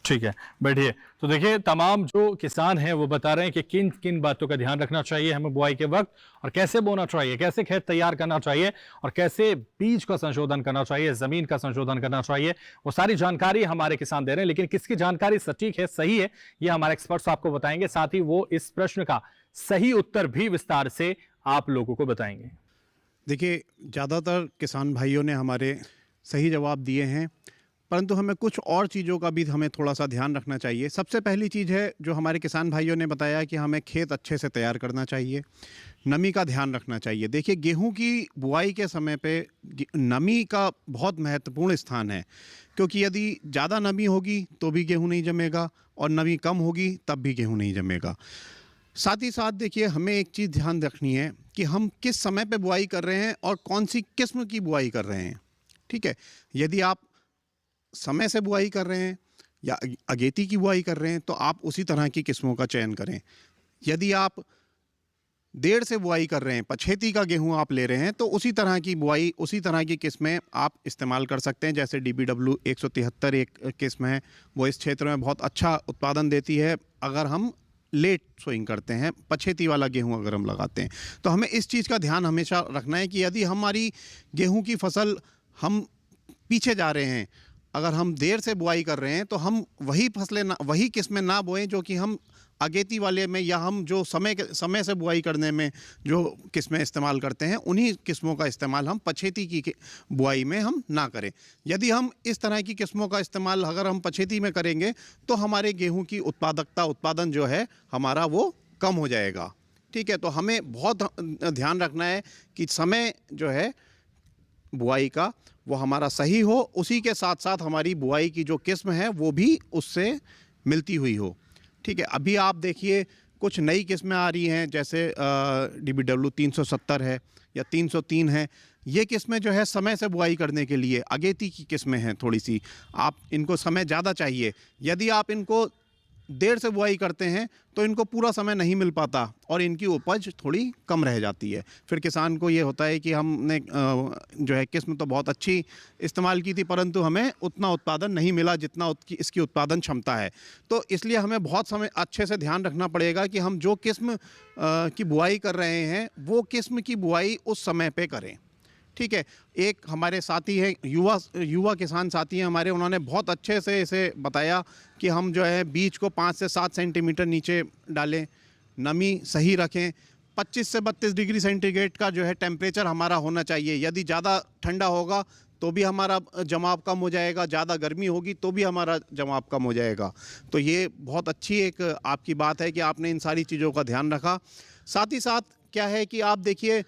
ठीक है बैठिए। तो देखिए तमाम जो किसान हैं वो बता रहे हैं कि किन किन बातों का ध्यान रखना चाहिए हमें बुआई के वक्त और कैसे बोना चाहिए, कैसे खेत तैयार करना चाहिए और कैसे बीज का संशोधन करना चाहिए, जमीन का संशोधन करना चाहिए। वो सारी जानकारी हमारे किसान दे रहे हैं, लेकिन किसकी जानकारी सटीक है, सही है, ये हमारे एक्सपर्ट्स आपको बताएंगे। साथ ही वो इस प्रश्न का सही उत्तर भी विस्तार से आप लोगों को बताएंगे। देखिए ज़्यादातर किसान भाइयों ने हमारे सही जवाब दिए हैं, परंतु हमें कुछ और चीज़ों का भी हमें थोड़ा सा ध्यान रखना चाहिए। सबसे पहली चीज़ है जो हमारे किसान भाइयों ने बताया कि हमें खेत अच्छे से तैयार करना चाहिए, नमी का ध्यान रखना चाहिए। देखिए गेहूं की बुआई के समय पे नमी का बहुत महत्वपूर्ण स्थान है, क्योंकि यदि ज़्यादा नमी होगी तो भी गेहूँ नहीं जमेगा और नमी कम होगी तब भी गेहूँ नहीं जमेगा। साथ ही साथ देखिए हमें एक चीज़ ध्यान रखनी है कि हम किस समय पे बुआई कर रहे हैं और कौन सी किस्म की बुआई कर रहे हैं। ठीक है, यदि आप समय से बुआई कर रहे हैं या अगेती की बुआई कर रहे हैं तो आप उसी तरह की किस्मों का चयन करें। यदि आप देर से बुआई कर रहे हैं, पछेती का गेहूं आप ले रहे हैं, तो उसी तरह की बुआई, उसी तरह की किस्में आप इस्तेमाल कर सकते हैं। जैसे DBW 173 एक किस्म है, वो इस क्षेत्र में बहुत अच्छा उत्पादन देती है। अगर हम लेट सोइंग करते हैं, पछेती वाला गेहूं अगर हम लगाते हैं, तो हमें इस चीज़ का ध्यान हमेशा रखना है कि यदि हमारी गेहूं की फसल हम पीछे जा रहे हैं, अगर हम देर से बुआई कर रहे हैं, तो हम वही किस्में ना बोएं जो कि हम अगेती वाले में, या हम जो समय से बुआई करने में जो किस्में इस्तेमाल करते हैं, उन्हीं किस्मों का इस्तेमाल हम पछेती की बुआई में हम ना करें। यदि हम इस तरह की किस्मों का इस्तेमाल अगर हम पछेती में करेंगे, तो हमारे गेहूं की उत्पादन जो है हमारा वो कम हो जाएगा। ठीक है, तो हमें बहुत ध्यान रखना है कि समय जो है बुआई का वो हमारा सही हो, उसी के साथ साथ हमारी बुआई की जो किस्म है वो भी उससे मिलती हुई हो। ठीक है, अभी आप देखिए कुछ नई किस्में आ रही हैं, जैसे DBW 370 है या 303 है। ये किस्में जो है समय से बुआई करने के लिए अगेती की किस्में हैं, थोड़ी सी आप इनको समय ज़्यादा चाहिए। यदि आप इनको देर से बुआई करते हैं तो इनको पूरा समय नहीं मिल पाता और इनकी उपज थोड़ी कम रह जाती है। फिर किसान को ये होता है कि हमने जो है किस्म तो बहुत अच्छी इस्तेमाल की थी, परंतु हमें उतना उत्पादन नहीं मिला जितना इसकी उत्पादन क्षमता है। तो इसलिए हमें बहुत समय अच्छे से ध्यान रखना पड़ेगा कि हम जो किस्म की बुआई कर रहे हैं, वो किस्म की बुआई उस समय पे करें। ठीक है, एक हमारे साथी हैं, युवा किसान साथी हैं हमारे, उन्होंने बहुत अच्छे से इसे बताया कि हम जो है बीज को 5 से 7 सेंटीमीटर नीचे डालें, नमी सही रखें, 25 से 32 डिग्री सेंटीग्रेड का जो है टेम्परेचर हमारा होना चाहिए। यदि ज़्यादा ठंडा होगा तो भी हमारा जमाव कम हो जाएगा, ज़्यादा गर्मी होगी तो भी हमारा जमाव कम हो जाएगा। तो ये बहुत अच्छी एक आपकी बात है कि आपने इन सारी चीज़ों का ध्यान रखा। साथ ही साथ क्या है कि आप देखिए,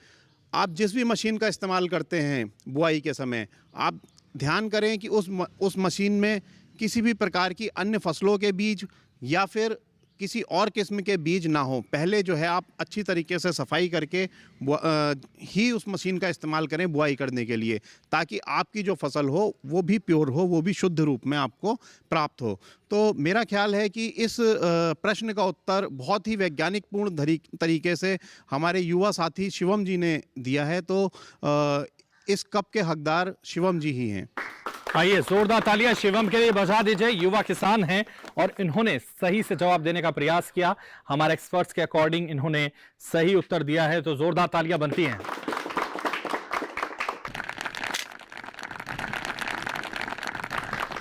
आप जिस भी मशीन का इस्तेमाल करते हैं बुआई के समय, आप ध्यान करें कि उस मशीन में किसी भी प्रकार की अन्य फसलों के बीज या फिर किसी और किस्म के बीज ना हो। पहले जो है आप अच्छी तरीके से सफाई करके ही उस मशीन का इस्तेमाल करें बुआई करने के लिए, ताकि आपकी जो फसल हो वो भी प्योर हो, वो भी शुद्ध रूप में आपको प्राप्त हो। तो मेरा ख्याल है कि इस प्रश्न का उत्तर बहुत ही वैज्ञानिक पूर्ण तरीके से हमारे युवा साथी शिवम जी ने दिया है। तो इस कप के हकदार शिवम जी ही हैं। आइए जोरदार तालियां शिवम के लिए बजा दीजिए। युवा किसान हैं और इन्होंने सही से जवाब देने का प्रयास किया। हमारे एक्सपर्ट्स के अकॉर्डिंग इन्होंने सही उत्तर दिया है, तो जोरदार तालियां बनती हैं।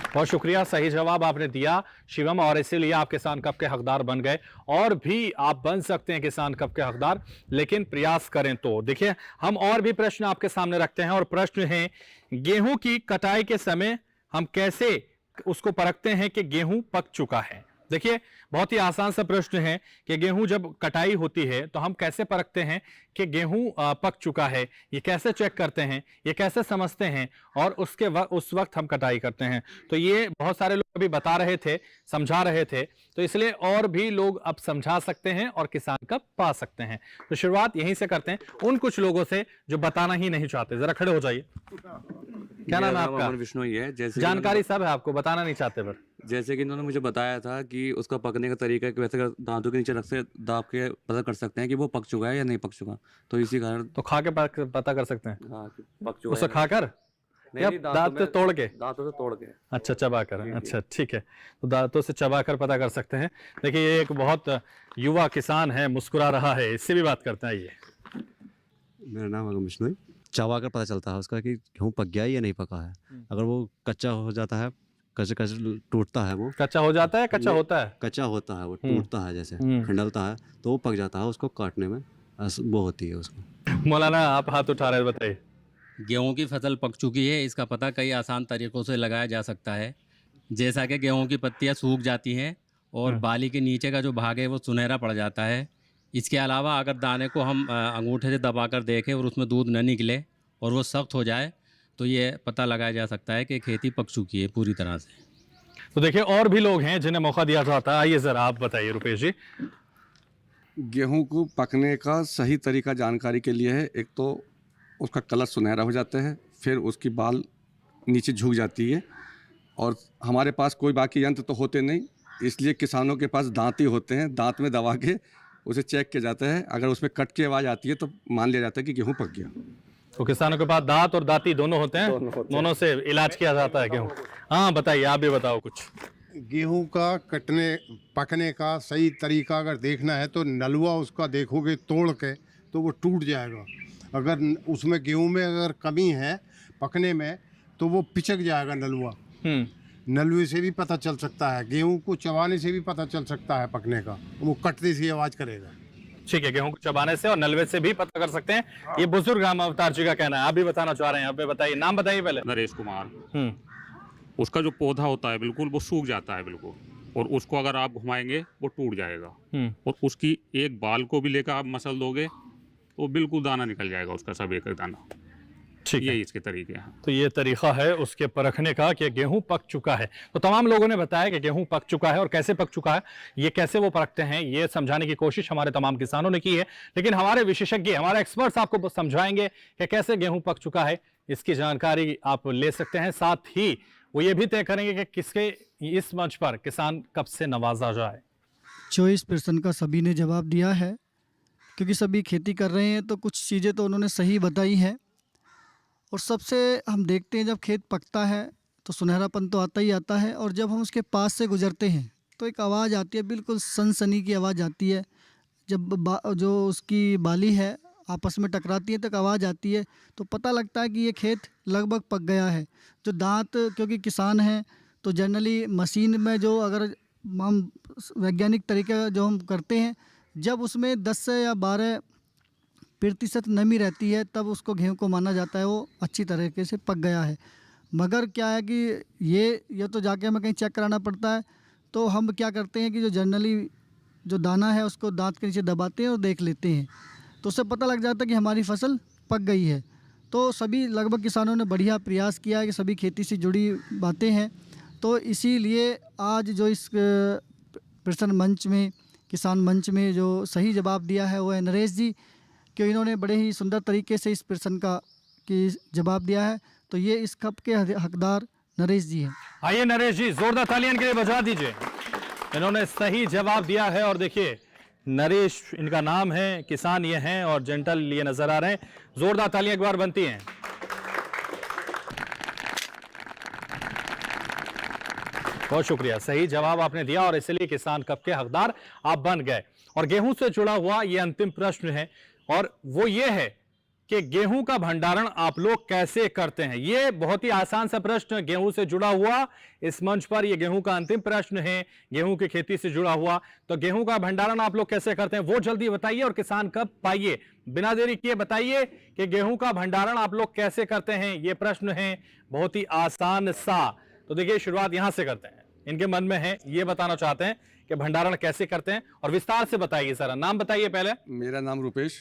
बहुत शुक्रिया, सही जवाब आपने दिया शिवम, और इसीलिए आप किसान कप के हकदार बन गए। और भी आप बन सकते हैं किसान कप के हकदार, लेकिन प्रयास करें तो। देखिए, हम और भी प्रश्न आपके सामने रखते हैं, और प्रश्न है, गेहूं की कटाई के समय हम कैसे उसको परखते हैं कि गेहूं पक चुका है। देखिए, बहुत ही आसान सा प्रश्न है कि गेहूं जब कटाई होती है तो हम कैसे परखते हैं कि गेहूं पक चुका है, ये कैसे चेक करते हैं, ये कैसे समझते हैं, और उस वक्त हम कटाई करते हैं। तो ये बहुत सारे लोग अभी बता रहे थे, समझा रहे थे, तो इसलिए और भी लोग अब समझा सकते हैं और किसान कप पा सकते हैं। तो शुरुआत यहीं से करते हैं, उन कुछ लोगों से जो बताना ही नहीं चाहते। जरा खड़े हो जाइए। क्या नाम है आपका? विष्णु है। जैसे जानकारी सब है आपको, बताना नहीं चाहते, पर जैसे कि इन्होंने मुझे बताया था कि उसका पकने का तरीका कि वैसे दांतों के नीचे रख से दाब के पता कर सकते हैं कि वो पक चुका है या नहीं पक चुका। तो इसी कारण तो खा के पता कर सकते हैं। हाँ, पक चुका उसे खाकर या दांत से तोड़ के? दांतों से तोड़ के। अच्छा, चबा कर। अच्छा, ठीक है, तो दांतों से चबा कर पता कर सकते हैं। देखिए, ये एक बहुत युवा किसान है, मुस्कुरा रहा है, इससे भी बात करते हैं। ये मेरा नाम है विष्णु। चबा कर पता चलता है उसका कि गेहूँ पक गया है या नहीं पका है। अगर वो कच्चा हो जाता है, कच्चा टूटता है, वो कच्चा हो जाता है, कच्चा होता है, कच्चा होता है, वो टूटता है, जैसे खंडलता है, तो वो पक जाता है। उसको काटने में वो होती है उसको। मौलाना, आप हाथ उठा रहे हैं, बताइए। गेहूं की फसल पक चुकी है, इसका पता कई आसान तरीक़ों से लगाया जा सकता है। जैसा कि गेहूं की पत्तियां सूख जाती हैं और बाली के नीचे का जो भाग है वो सुनहरा पड़ जाता है। इसके अलावा अगर दाने को हम अंगूठे से दबाकर देखें और उसमें दूध न निकले और वो सख्त हो जाए, तो ये पता लगाया जा सकता है कि खेती पक चुकी है पूरी तरह से। तो देखिए, और भी लोग हैं जिन्हें मौका दिया जाता है। आइए ज़रा आप बताइए रुपेश जी। गेहूं को पकने का सही तरीका जानकारी के लिए है, एक तो उसका कलर सुनहरा हो जाता है, फिर उसकी बाल नीचे झुक जाती है, और हमारे पास कोई बाकी यंत्र तो होते नहीं, इसलिए किसानों के पास दांत ही होते हैं। दांत में दबा के उसे चेक किया जाता है। अगर उसमें कट की आवाज़ आती है तो मान लिया जाता है कि गेहूँ पक गया। तो किसानों के पास दांत और दाती दोनों होते हैं, दोनों से इलाज किया जाता है गेहूँ। हाँ बताइए, आप भी बताओ कुछ। गेहूं का पकने का सही तरीका अगर देखना है तो नलवा उसका देखोगे तोड़ के तो वो टूट जाएगा। अगर उसमें गेहूं में अगर कमी है पकने में तो वो पिचक जाएगा नलवा। नलवे से भी पता चल सकता है, गेहूं को चबाने से भी पता चल सकता है पकने का, वो कटती सी आवाज करेगा। ठीक है, गेहूं को चबाने से और नलवे से भी पता कर सकते हैं। ये बुजुर्ग राम अवतार जी का कहना है, आप भी बताना चाह रहे हैं। आप बताइए, नाम बताइए पहले। नरेश कुमार। उसका जो पौधा होता है बिल्कुल वो सूख जाता है बिल्कुल, और उसको अगर आप घुमाएंगे वो टूट जाएगा, और उसकी एक बाल को भी लेकर आप मसल दोगे तो बिल्कुल दाना निकल जाएगा उसका, सब एक दाना। ठीक है, यही इसके तरीके हैं। तो ये तरीका है उसके परखने का कि गेहूं पक चुका है। तो तमाम लोगों ने बताया कि गेहूं पक चुका है, और कैसे पक चुका है, ये कैसे वो परखते हैं, ये समझाने की कोशिश हमारे तमाम किसानों ने की है। लेकिन हमारे विशेषज्ञ, हमारे एक्सपर्ट्स आपको समझाएंगे कि कैसे गेहूं पक चुका है। इसकी जानकारी आप ले सकते हैं। साथ ही वो ये भी तय करेंगे कि किसके इस मंच पर किसान कब से नवाजा जाए। 24% का सभी ने जवाब दिया है, क्योंकि सभी खेती कर रहे हैं तो कुछ चीज़ें तो उन्होंने सही बताई हैं। और सबसे हम देखते हैं जब खेत पकता है तो सुनहरापन तो आता ही आता है, और जब हम उसके पास से गुजरते हैं तो एक आवाज़ आती है, बिल्कुल सनसनी की आवाज़ आती है। जब जो उसकी बाली है आपस में टकराती है तो एक आवाज़ आती है, तो पता लगता है कि ये खेत लगभग पक गया है। जो दांत, क्योंकि किसान हैं तो जनरली मशीन में जो अगर हम वैज्ञानिक तरीके जो हम करते हैं, जब उसमें 10 से या 12% नमी रहती है तब उसको गेहूँ को माना जाता है वो अच्छी तरीके से पक गया है। मगर क्या है कि ये तो जाके हमें कहीं चेक कराना पड़ता है। तो हम क्या करते हैं कि जो जनरली जो दाना है उसको दांत के नीचे दबाते हैं और देख लेते हैं, तो उससे पता लग जाता है कि हमारी फसल पक गई है। तो सभी लगभग किसानों ने बढ़िया प्रयास किया है कि सभी खेती से जुड़ी बातें हैं। तो इसीलिए आज जो इस प्रश्न मंच में, किसान मंच में जो सही जवाब दिया है वो है नरेश जी, कि इन्होंने बड़े ही सुंदर तरीके से इस प्रश्न का जवाब दिया है। तो ये इस कप के हकदार नरेश जी हैं। आइए नरेश जी, जोरदार तालियां के लिए बजा दीजिए। इन्होंने सही जवाब दिया है, और देखिए नरेश इनका नाम है, किसान ये हैं और जेंटल ये नजर आ रहे हैं। जोरदार तालियां एक बार बनती हैं। बहुत शुक्रिया, सही जवाब आपने दिया और इसलिए किसान कप के हकदार आप बन गए। और गेहूं से जुड़ा हुआ ये अंतिम प्रश्न है, और वो ये है कि गेहूं का भंडारण आप लोग कैसे करते हैं। ये बहुत ही आसान सा प्रश्न गेहूं से जुड़ा हुआ इस मंच पर, ये गेहूं का अंतिम प्रश्न है, गेहूं की खेती से जुड़ा हुआ। तो गेहूं का भंडारण आप लोग कैसे करते हैं वो जल्दी बताइए, और किसान कब पाइए, बिना देरी किए बताइए कि गेहूं का भंडारण आप लोग कैसे करते हैं। ये प्रश्न है बहुत ही आसान सा। तो देखिए शुरुआत यहां से करते हैं, इनके मन में है, ये बताना चाहते हैं कि भंडारण कैसे करते हैं, और विस्तार से बताइए। सर नाम बताइए पहले। मेरा नाम रुपेश।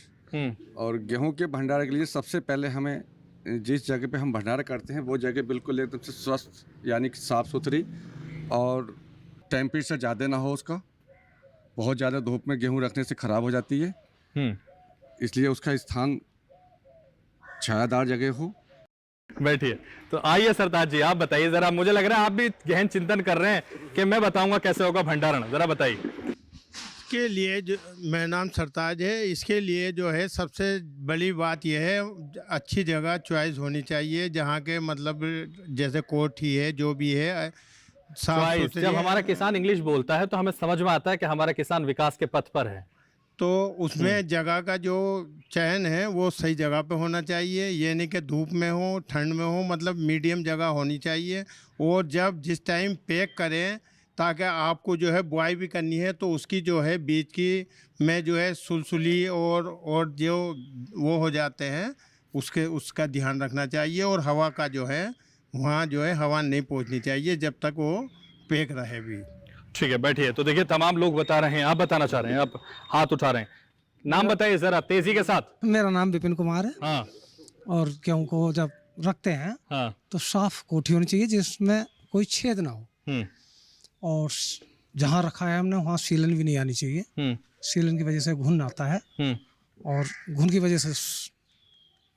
और गेहूं के भंडारण के लिए सबसे पहले हमें जिस जगह पे हम भंडारण करते हैं वो जगह बिल्कुल एकदम से स्वस्थ, यानी कि साफ़ सुथरी, और टेम्परेचर ज़्यादा ना हो उसका। बहुत ज़्यादा धूप में गेहूं रखने से ख़राब हो जाती है, इसलिए उसका स्थान छायादार जगह हो। बैठिए। तो आइए सरताज जी, आप बताइए जरा। मुझे लग रहा है आप भी गहन चिंतन कर रहे हैं कि मैं बताऊंगा कैसे होगा भंडारण, जरा बताइए। इसके लिए जो मेरा नाम सरताज है, इसके लिए जो है सबसे बड़ी बात यह है अच्छी जगह चॉइस होनी चाहिए, जहाँ के मतलब जैसे कोठी है जो भी है साफ सुथरी। जब हमारा किसान इंग्लिश बोलता है तो हमें समझ में आता है कि हमारा किसान विकास के पथ पर है। तो उसमें जगह का जो चयन है वो सही जगह पे होना चाहिए, ये नहीं कि धूप में हो ठंड में हो, मतलब मीडियम जगह होनी चाहिए। और जब जिस टाइम पैक करें, ताकि आपको जो है बुआई भी करनी है तो उसकी जो है बीज की में जो है सुलसुली और जो वो हो जाते हैं उसका ध्यान रखना चाहिए। और हवा का जो है वहाँ जो है हवा नहीं पहुँचनी चाहिए जब तक वो पैक रहे भी। ठीक है, बैठिए। तो देखिए तमाम लोग बता रहे हैं, आप बताना चाह रहे हैं, आप हाथ उठा रहे हैं। नाम बताइए जरा तेजी के साथ। मेरा नाम विपिन कुमार है। हाँ। और गेहूं को जब रखते हैं हाँ। तो साफ कोठी होनी चाहिए जिसमें कोई छेद ना हो, और जहाँ रखा है हमने वहाँ सीलन भी नहीं आनी चाहिए। सीलन की वजह से घुन आता है, और घुन की वजह से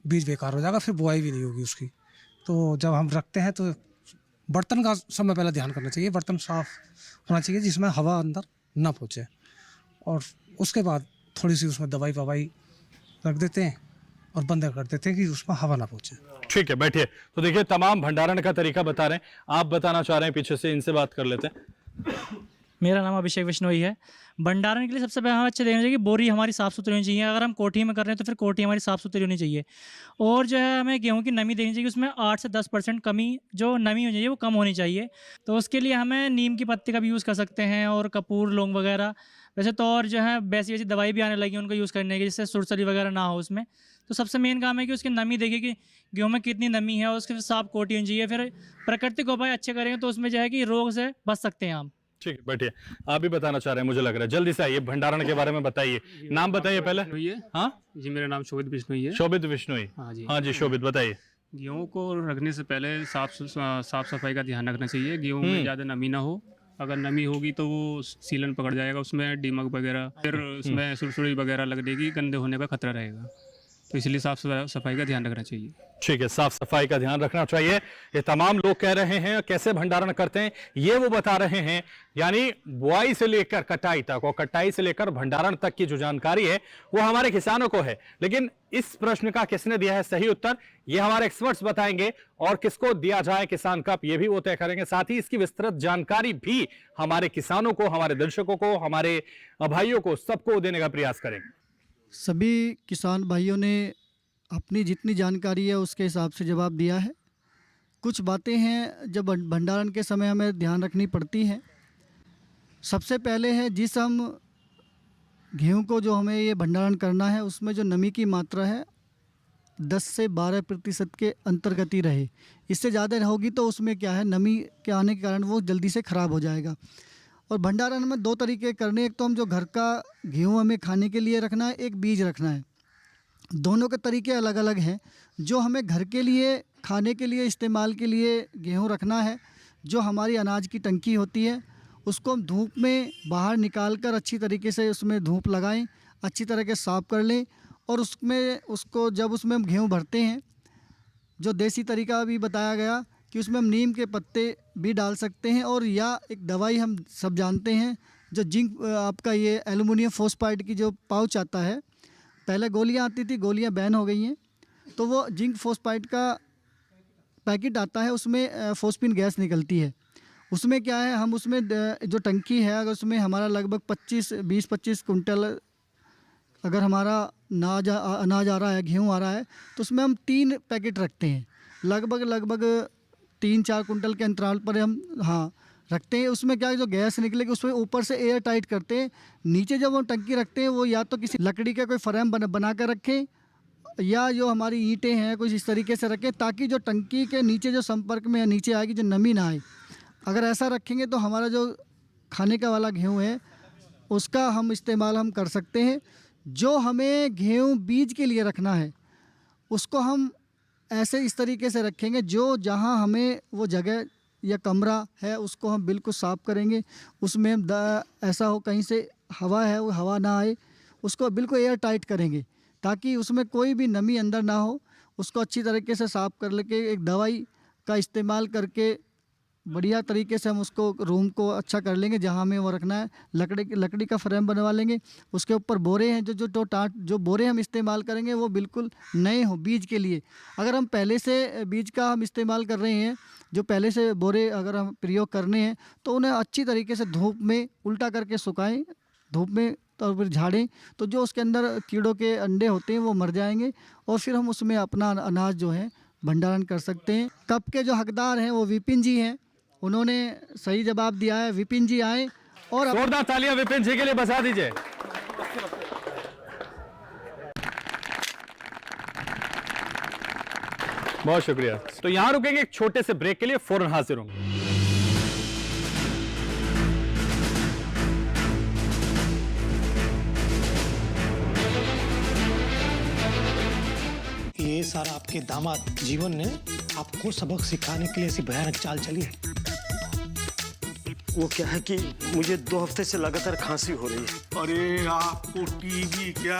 बीज बेकार हो जाएगा, फिर बुआई भी नहीं होगी उसकी। तो जब हम रखते हैं तो बर्तन का समय पहले ध्यान करना चाहिए, बर्तन साफ होना चाहिए जिसमें हवा अंदर ना पहुँचे, और उसके बाद थोड़ी सी उसमें दवाई ववाई रख देते हैं और बंद कर देते हैं कि उसमें हवा ना पहुँचे। ठीक है, बैठिए। तो देखिए तमाम भंडारण का तरीका बता रहे हैं, आप बताना चाह रहे हैं, पीछे से इनसे बात कर लेते हैं। मेरा नाम अभिषेक बिश्नोई है। भंडारण के लिए सबसे पहले हमें अच्छे देखना चाहिए कि बोरी हमारी साफ़ सुथरी होनी चाहिए। अगर हम कोठी में कर रहे हैं तो फिर कोठी हमारी साफ़ सुथरी होनी चाहिए। और जो है हमें गेहूं की नमी देखनी चाहिए, उसमें 8 से 10% कमी जो नमी होनी चाहिए वो कम होनी चाहिए। तो उसके लिए हमें नीम की पत्ती का भी यूज़ कर सकते हैं और कपूर लौंग वगैरह। वैसे तो और जो है वैसी वैसी दवाई भी आने लगी उनको यूज़ करने की, जिससे सुरसरी वगैरह ना हो उसमें। तो सबसे मेन काम है कि उसकी नमी देखिए कि गेहूं में कितनी नमी है और उसके फिर साफ कोटी होनी चाहिए। फिर प्राकृतिक उपाय अच्छे करेंगे तो उसमें जो है कि रोग से बच सकते हैं हम। ठीक है, बैठिए। आप भी बताना चाह रहे हैं, मुझे लग रहा है, जल्दी से आइए, भंडारण के बारे में बताइए। नाम बताइए पहले। हाँ जी, मेरा नाम शोभित बिश्नोई है। शोभित बिश्नोई। हाँ जी शोभित, बताइए। गेहूँ को रखने से पहले साफ सफाई का ध्यान रखना चाहिए। गेहूँ में ज़्यादा नमी ना हो। अगर नमी होगी तो वो सीलन पकड़ जाएगा, उसमें दीमक वगैरह, फिर उसमें सुरसुरी वगैरह लगेगी, गंदे होने का खतरा रहेगा। तो इसलिए साफ सफाई का ध्यान रखना चाहिए। ठीक है, साफ सफाई का ध्यान रखना चाहिए। ये तमाम लोग कह रहे हैं कैसे भंडारण करते हैं, ये वो बता रहे हैं। यानी बुआई से लेकर कटाई तक और कटाई से लेकर भंडारण तक की जो जानकारी है वो हमारे किसानों को है। लेकिन इस प्रश्न का किसने दिया है सही उत्तर, ये हमारे एक्सपर्ट्स बताएंगे। और किसको दिया जाए किसान कप, ये भी वो तय करेंगे। साथ ही इसकी विस्तृत जानकारी भी हमारे किसानों को, हमारे दर्शकों को, हमारे भाइयों को, सबको देने का प्रयास करेंगे। सभी किसान भाइयों ने अपनी जितनी जानकारी है उसके हिसाब से जवाब दिया है। कुछ बातें हैं जब भंडारण के समय हमें ध्यान रखनी पड़ती हैं। सबसे पहले है जिस हम गेहूं को जो हमें ये भंडारण करना है उसमें जो नमी की मात्रा है 10 से 12% के अंतर्गत ही रहे। इससे ज़्यादा होगी तो उसमें क्या है, नमी के आने के कारण वो जल्दी से ख़राब हो जाएगा। और भंडारण में 2 तरीके करने, एक तो हम जो घर का गेहूं हमें खाने के लिए रखना है, एक बीज रखना है। दोनों के तरीके अलग अलग हैं। जो हमें घर के लिए खाने के लिए इस्तेमाल के लिए गेहूं रखना है, जो हमारी अनाज की टंकी होती है उसको हम धूप में बाहर निकाल कर अच्छी तरीके से उसमें धूप लगाएं, अच्छी तरह के साफ़ कर लें। और उसको जब उसमें हम गेहूँ भरते हैं, जो देसी तरीका भी बताया गया कि उसमें हम नीम के पत्ते भी डाल सकते हैं। और या एक दवाई हम सब जानते हैं जो जिंक, आपका ये एल्युमिनियम फॉस्फाइड की जो पाउच आता है, पहले गोलियां आती थी, गोलियां बैन हो गई हैं, तो वो जिंक फॉस्फाइड का पैकेट आता है, उसमें फॉस्फिन गैस निकलती है। उसमें क्या है, हम उसमें जो टंकी है अगर उसमें हमारा लगभग 20-25 कुंटल अगर हमारा अनाज आ रहा है, गेहूँ आ रहा है, तो उसमें हम 3 पैकेट रखते हैं। लगभग 3-4 कुंटल के अंतराल पर हम रखते हैं। उसमें क्या है, जो गैस निकलेगी उसमें ऊपर से एयर टाइट करते हैं। नीचे जब हम टंकी रखते हैं वो या तो किसी लकड़ी का कोई फ्रेम बना कर रखें या जो हमारी ईंटें हैं कुछ इस तरीके से रखें, ताकि जो टंकी के नीचे जो संपर्क में नीचे आएगी जो नमी ना आए। अगर ऐसा रखेंगे तो हमारा जो खाने का वाला गेहूँ है उसका हम इस्तेमाल हम कर सकते हैं। जो हमें गेहूँ बीज के लिए रखना है उसको हम ऐसे इस तरीके से रखेंगे, जो जहाँ हमें वो जगह या कमरा है उसको हम बिल्कुल साफ़ करेंगे। उसमें हम ऐसा हो कहीं से हवा है वो हवा ना आए, उसको बिल्कुल एयर टाइट करेंगे ताकि उसमें कोई भी नमी अंदर ना हो। उसको अच्छी तरीके से साफ़ कर लेके एक दवाई का इस्तेमाल करके बढ़िया तरीके से हम उसको रूम को अच्छा कर लेंगे जहाँ हमें वो रखना है। लकड़ी का फ्रेम बनवा लेंगे, उसके ऊपर बोरे हैं जो बोरे हम इस्तेमाल करेंगे वो बिल्कुल नए हो बीज के लिए। अगर हम पहले से बीज का हम इस्तेमाल कर रहे हैं, जो पहले से बोरे अगर हम प्रयोग करने हैं तो उन्हें अच्छी तरीके से धूप में उल्टा करके सुखाएं, धूप में तो फिर झाड़ें, तो जो उसके अंदर कीड़ों के अंडे होते हैं वो मर जाएंगे और फिर हम उसमें अपना अनाज जो है भंडारण कर सकते हैं। कप के जो हकदार हैं वो विपिन जी हैं, उन्होंने सही जवाब दिया है। विपिन जी आए और जोरदार तालियां विपिन जी के लिए बजा दीजिए। बहुत शुक्रिया। तो यहां रुकेंगे एक छोटे से ब्रेक के लिए, फौरन हाजिर होंगे। ये सारा आपके दामाद जीवन ने आपको सबक सिखाने के लिए ऐसी भयानक चाल चली है। वो क्या है कि मुझे 2 हफ्ते से लगातार खांसी हो रही है। अरे आपको टीबी क्या,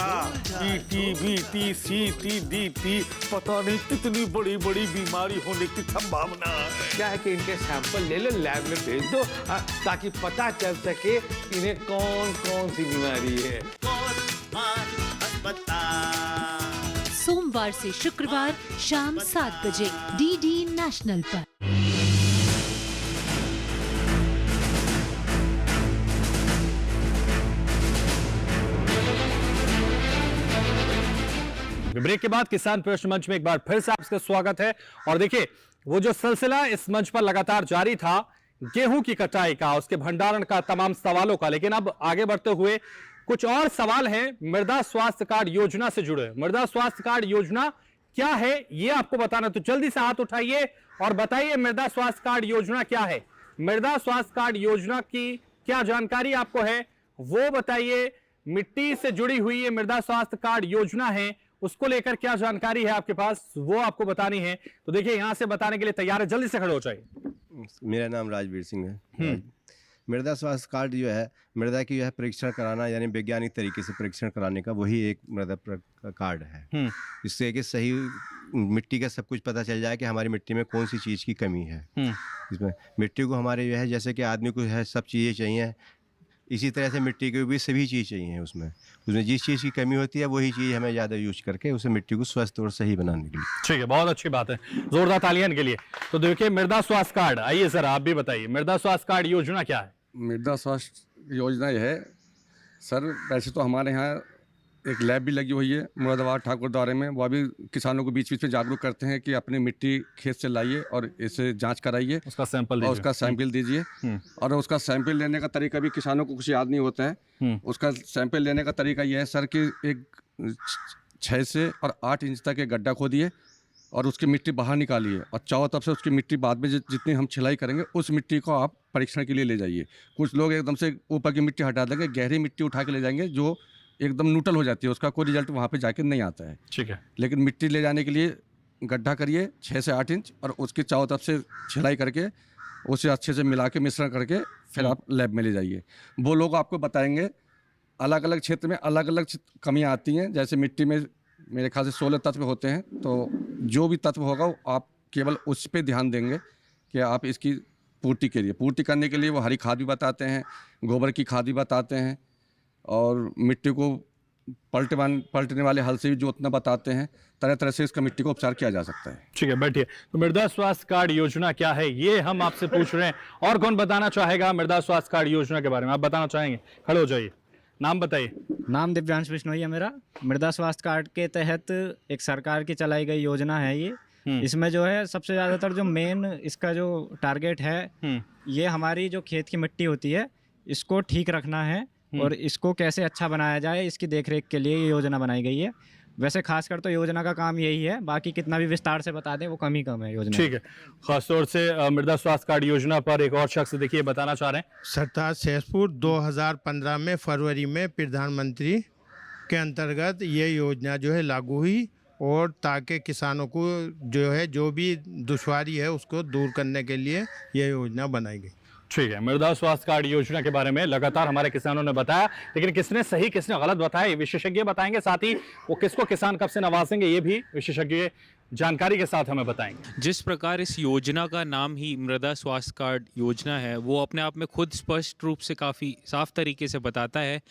टीबी, सीटी, डीटी, पता नहीं कितनी बड़ी बड़ी बीमारी होने की संभावना है। क्या है कि इनके सैंपल ले लो, लैब में भेज दो ताकि पता चल सके इन्हें कौन कौन सी बीमारी है। बता। सोमवार से शुक्रवार शाम 7 बजे डीडी नेशनल पर। ब्रेक के बाद किसान प्रश्न मंच में एक बार फिर से आपका स्वागत है। और देखिए, वो जो सिलसिला इस मंच पर लगातार जारी था गेहूं की कटाई का, उसके भंडारण का, तमाम सवालों का, लेकिन अब आगे बढ़ते हुए कुछ और सवाल हैं मृदा स्वास्थ्य कार्ड योजना से जुड़े। मृदा स्वास्थ्य कार्ड योजना क्या है ये आपको बताना, तो जल्दी से हाथ उठाइए और बताइए मृदा स्वास्थ्य कार्ड योजना क्या है। मृदा स्वास्थ्य कार्ड योजना की क्या जानकारी आपको है वो बताइए। मिट्टी से जुड़ी हुई ये मृदा स्वास्थ्य कार्ड योजना है, उसको लेकर क्या जानकारी है आपके पास वो आपको बतानी है। तो देखिए, यहां से बताने के लिए तैयार है, जल्दी से खड़े हो जाइए। मेरा नाम राजवीर सिंह है। मृदा स्वास्थ्य कार्ड जो है, मृदा की जो है परीक्षण कराना, यानी वैज्ञानिक तरीके से परीक्षण कराने का, वही एक मृदा कार्ड है। इससे कि सही मिट्टी का सब कुछ पता चल जाए कि हमारी मिट्टी में कौन सी चीज़ की कमी है। इसमें मिट्टी को हमारे जो है, जैसे कि आदमी को है सब चीज़ें चाहिए, इसी तरह से मिट्टी को भी सभी चीज़ चाहिए। उसमें जिस चीज़ की कमी होती है वही चीज़ हमें ज़्यादा यूज करके उसे मिट्टी को स्वस्थ और सही बनाने के लिए। ठीक है, बहुत अच्छी बात है, जोरदार तालियां के लिए। तो देखिए, मृदा स्वास्थ्य कार्ड, आइए सर आप भी बताइए मृदा स्वास्थ्य कार्ड योजना क्या है। मृदा स्वास्थ्य योजना यह है सर, वैसे तो हमारे यहाँ एक लैब भी लगी हुई है मुरादाबाद ठाकुर द्वारे में, वह भी किसानों को बीच बीच में जागरूक करते हैं कि अपनी मिट्टी खेत से लाइए और इसे जांच कराइए, उसका सैंपल दीजिए। और उसका सैंपल लेने का तरीका भी किसानों को कुछ याद नहीं होता है। उसका सैंपल लेने का तरीका यह है सर कि एक 6 से और 8 इंच तक एक गड्ढा खोदिए और उसकी मिट्टी बाहर निकालिए और चारों तरफ से उसकी मिट्टी बाद में जितनी हम छिलाई करेंगे उस मिट्टी को आप परीक्षण के लिए ले जाइए। कुछ लोग एकदम से ऊपर की मिट्टी हटा देंगे, गहरी मिट्टी उठा के ले जाएंगे जो एकदम न्यूट्रल हो जाती है, उसका कोई रिजल्ट वहाँ पे जाके नहीं आता है। ठीक है, लेकिन मिट्टी ले जाने के लिए गड्ढा करिए 6 से 8 इंच और उसकी चारों तरफ से छिलाई करके उसे अच्छे से मिला के मिश्रण करके फिर आप लैब में ले जाइए। वो लोग आपको बताएंगे अलग अलग क्षेत्र में अलग अलग कमियाँ आती हैं। जैसे मिट्टी में मेरे ख्याल से 16 तत्व होते हैं, तो जो भी तत्व होगा आप केवल उस पर ध्यान देंगे कि आप इसकी पूर्ति करने के लिए वो हरी खाद भी बताते हैं, गोबर की खाद भी बताते हैं और मिट्टी को पलटने वाले हल से भी जोतना बताते हैं। तरह तरह से इसका मिट्टी को उपचार किया जा सकता है। ठीक है, बैठिए। तो मृदा स्वास्थ्य कार्ड योजना क्या है ये हम आपसे पूछ रहे हैं, और कौन बताना चाहेगा मृदा स्वास्थ्य कार्ड योजना के बारे में? आप बताना चाहेंगे, खड़े हो जाइए, नाम बताइए। नाम दिव्यांश बिश्नोई है मेरा। मृदा स्वास्थ्य कार्ड के तहत एक सरकार की चलाई गई योजना है ये। इसमें जो है सबसे ज़्यादातर जो मेन इसका जो टारगेट है ये हमारी जो खेत की मिट्टी होती है इसको ठीक रखना है और इसको कैसे अच्छा बनाया जाए इसकी देखरेख के लिए ये योजना बनाई गई है। वैसे खासकर तो योजना का काम यही है, बाकी कितना भी विस्तार से बता दें वो कम ही कम है योजना। ठीक है, खासतौर से मृदा स्वास्थ्य कार्ड योजना पर एक और शख्स देखिए बताना चाह रहे हैं। सरताज सहसपुर 2015 में फरवरी में प्रधानमंत्री के अंतर्गत ये योजना जो है लागू हुई और ताकि किसानों को जो है जो भी दुश्वारी है उसको दूर करने के लिए यह योजना बनाई गई। ठीक है, मृदा स्वास्थ्य कार्ड योजना के बारे में लगातार हमारे किसानों ने बताया, लेकिन किसने सही किसने गलत बताया ये विशेषज्ञ बताएंगे, साथ ही वो किसको किसान कब से नवाजेंगे ये भी विशेषज्ञ जानकारी के साथ हमें बताएंगे। जिस प्रकार इस योजना का नाम ही मृदा स्वास्थ्य कार्ड योजना है वो अपने आप में खुद स्पष्ट रूप से काफ़ी साफ तरीके से बताता है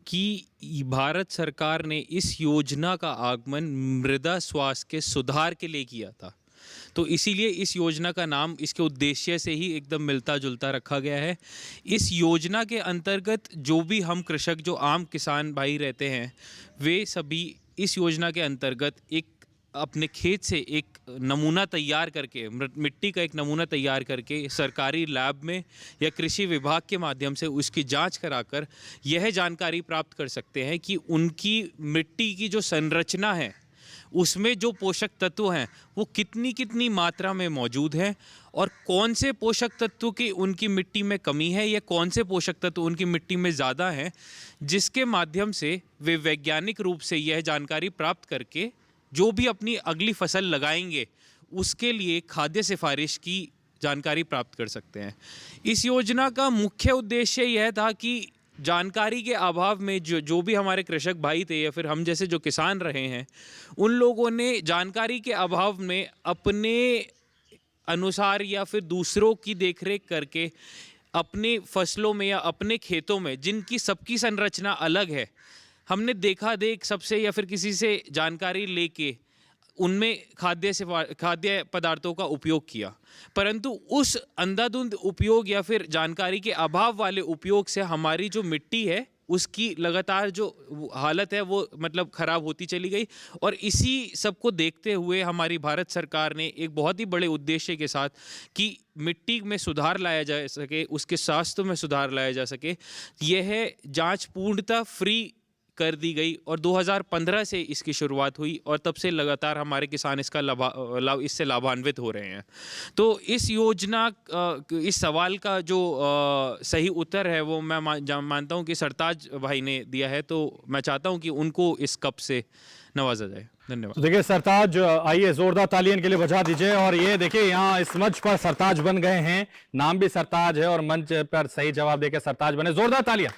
कि भारत सरकार ने इस योजना का आगमन मृदा स्वास्थ्य के सुधार के लिए किया था। तो इसीलिए इस योजना का नाम इसके उद्देश्य से ही एकदम मिलता जुलता रखा गया है। इस योजना के अंतर्गत जो भी हम कृषक, जो आम किसान भाई रहते हैं, वे सभी इस योजना के अंतर्गत एक अपने खेत से एक नमूना तैयार करके, मिट्टी का एक नमूना तैयार करके सरकारी लैब में या कृषि विभाग के माध्यम से उसकी जांच कराकर यह जानकारी प्राप्त कर सकते हैं कि उनकी मिट्टी की जो संरचना है उसमें जो पोषक तत्व हैं वो कितनी मात्रा में मौजूद हैं और कौन से पोषक तत्व की उनकी मिट्टी में कमी है या कौन से पोषक तत्व उनकी मिट्टी में ज़्यादा हैं, जिसके माध्यम से वे वैज्ञानिक रूप से यह जानकारी प्राप्त करके जो भी अपनी अगली फसल लगाएंगे उसके लिए खाद्य सिफारिश की जानकारी प्राप्त कर सकते हैं। इस योजना का मुख्य उद्देश्य यह था कि जानकारी के अभाव में जो भी हमारे कृषक भाई थे या फिर हम जैसे जो किसान रहे हैं, उन लोगों ने जानकारी के अभाव में अपने अनुसार या फिर दूसरों की देखरेख करके अपने फसलों में या अपने खेतों में, जिनकी सबकी संरचना अलग है, हमने देखा देख सबसे या फिर किसी से जानकारी लेके उनमें खाद्य पदार्थों का उपयोग किया, परंतु उस अंधाधुंध उपयोग या फिर जानकारी के अभाव वाले उपयोग से हमारी जो मिट्टी है उसकी लगातार जो हालत है वो मतलब ख़राब होती चली गई। और इसी सब को देखते हुए हमारी भारत सरकार ने एक बहुत ही बड़े उद्देश्य के साथ कि मिट्टी में सुधार लाया जा सके, उसके स्वास्थ्य में सुधार लाया जा सके, यह जांच पूर्णतः फ्री कर दी गई और 2015 से इसकी शुरुआत हुई और तब से लगातार हमारे किसान इससे लाभान्वित हो रहे हैं। तो इस योजना इस सवाल का जो सही उत्तर है वो मैं मानता हूं कि सरताज भाई ने दिया है, तो मैं चाहता हूं कि उनको इस कप से नवाजा जाए। धन्यवाद। तो देखिए सरताज, आइए जोरदार तालियां इनके लिए बजा दीजिए। और ये देखिए यहाँ इस मंच पर सरताज बन गए हैं, नाम भी सरताज है और मंच पर सही जवाब देकर सरताज बने। जोरदार तालियां।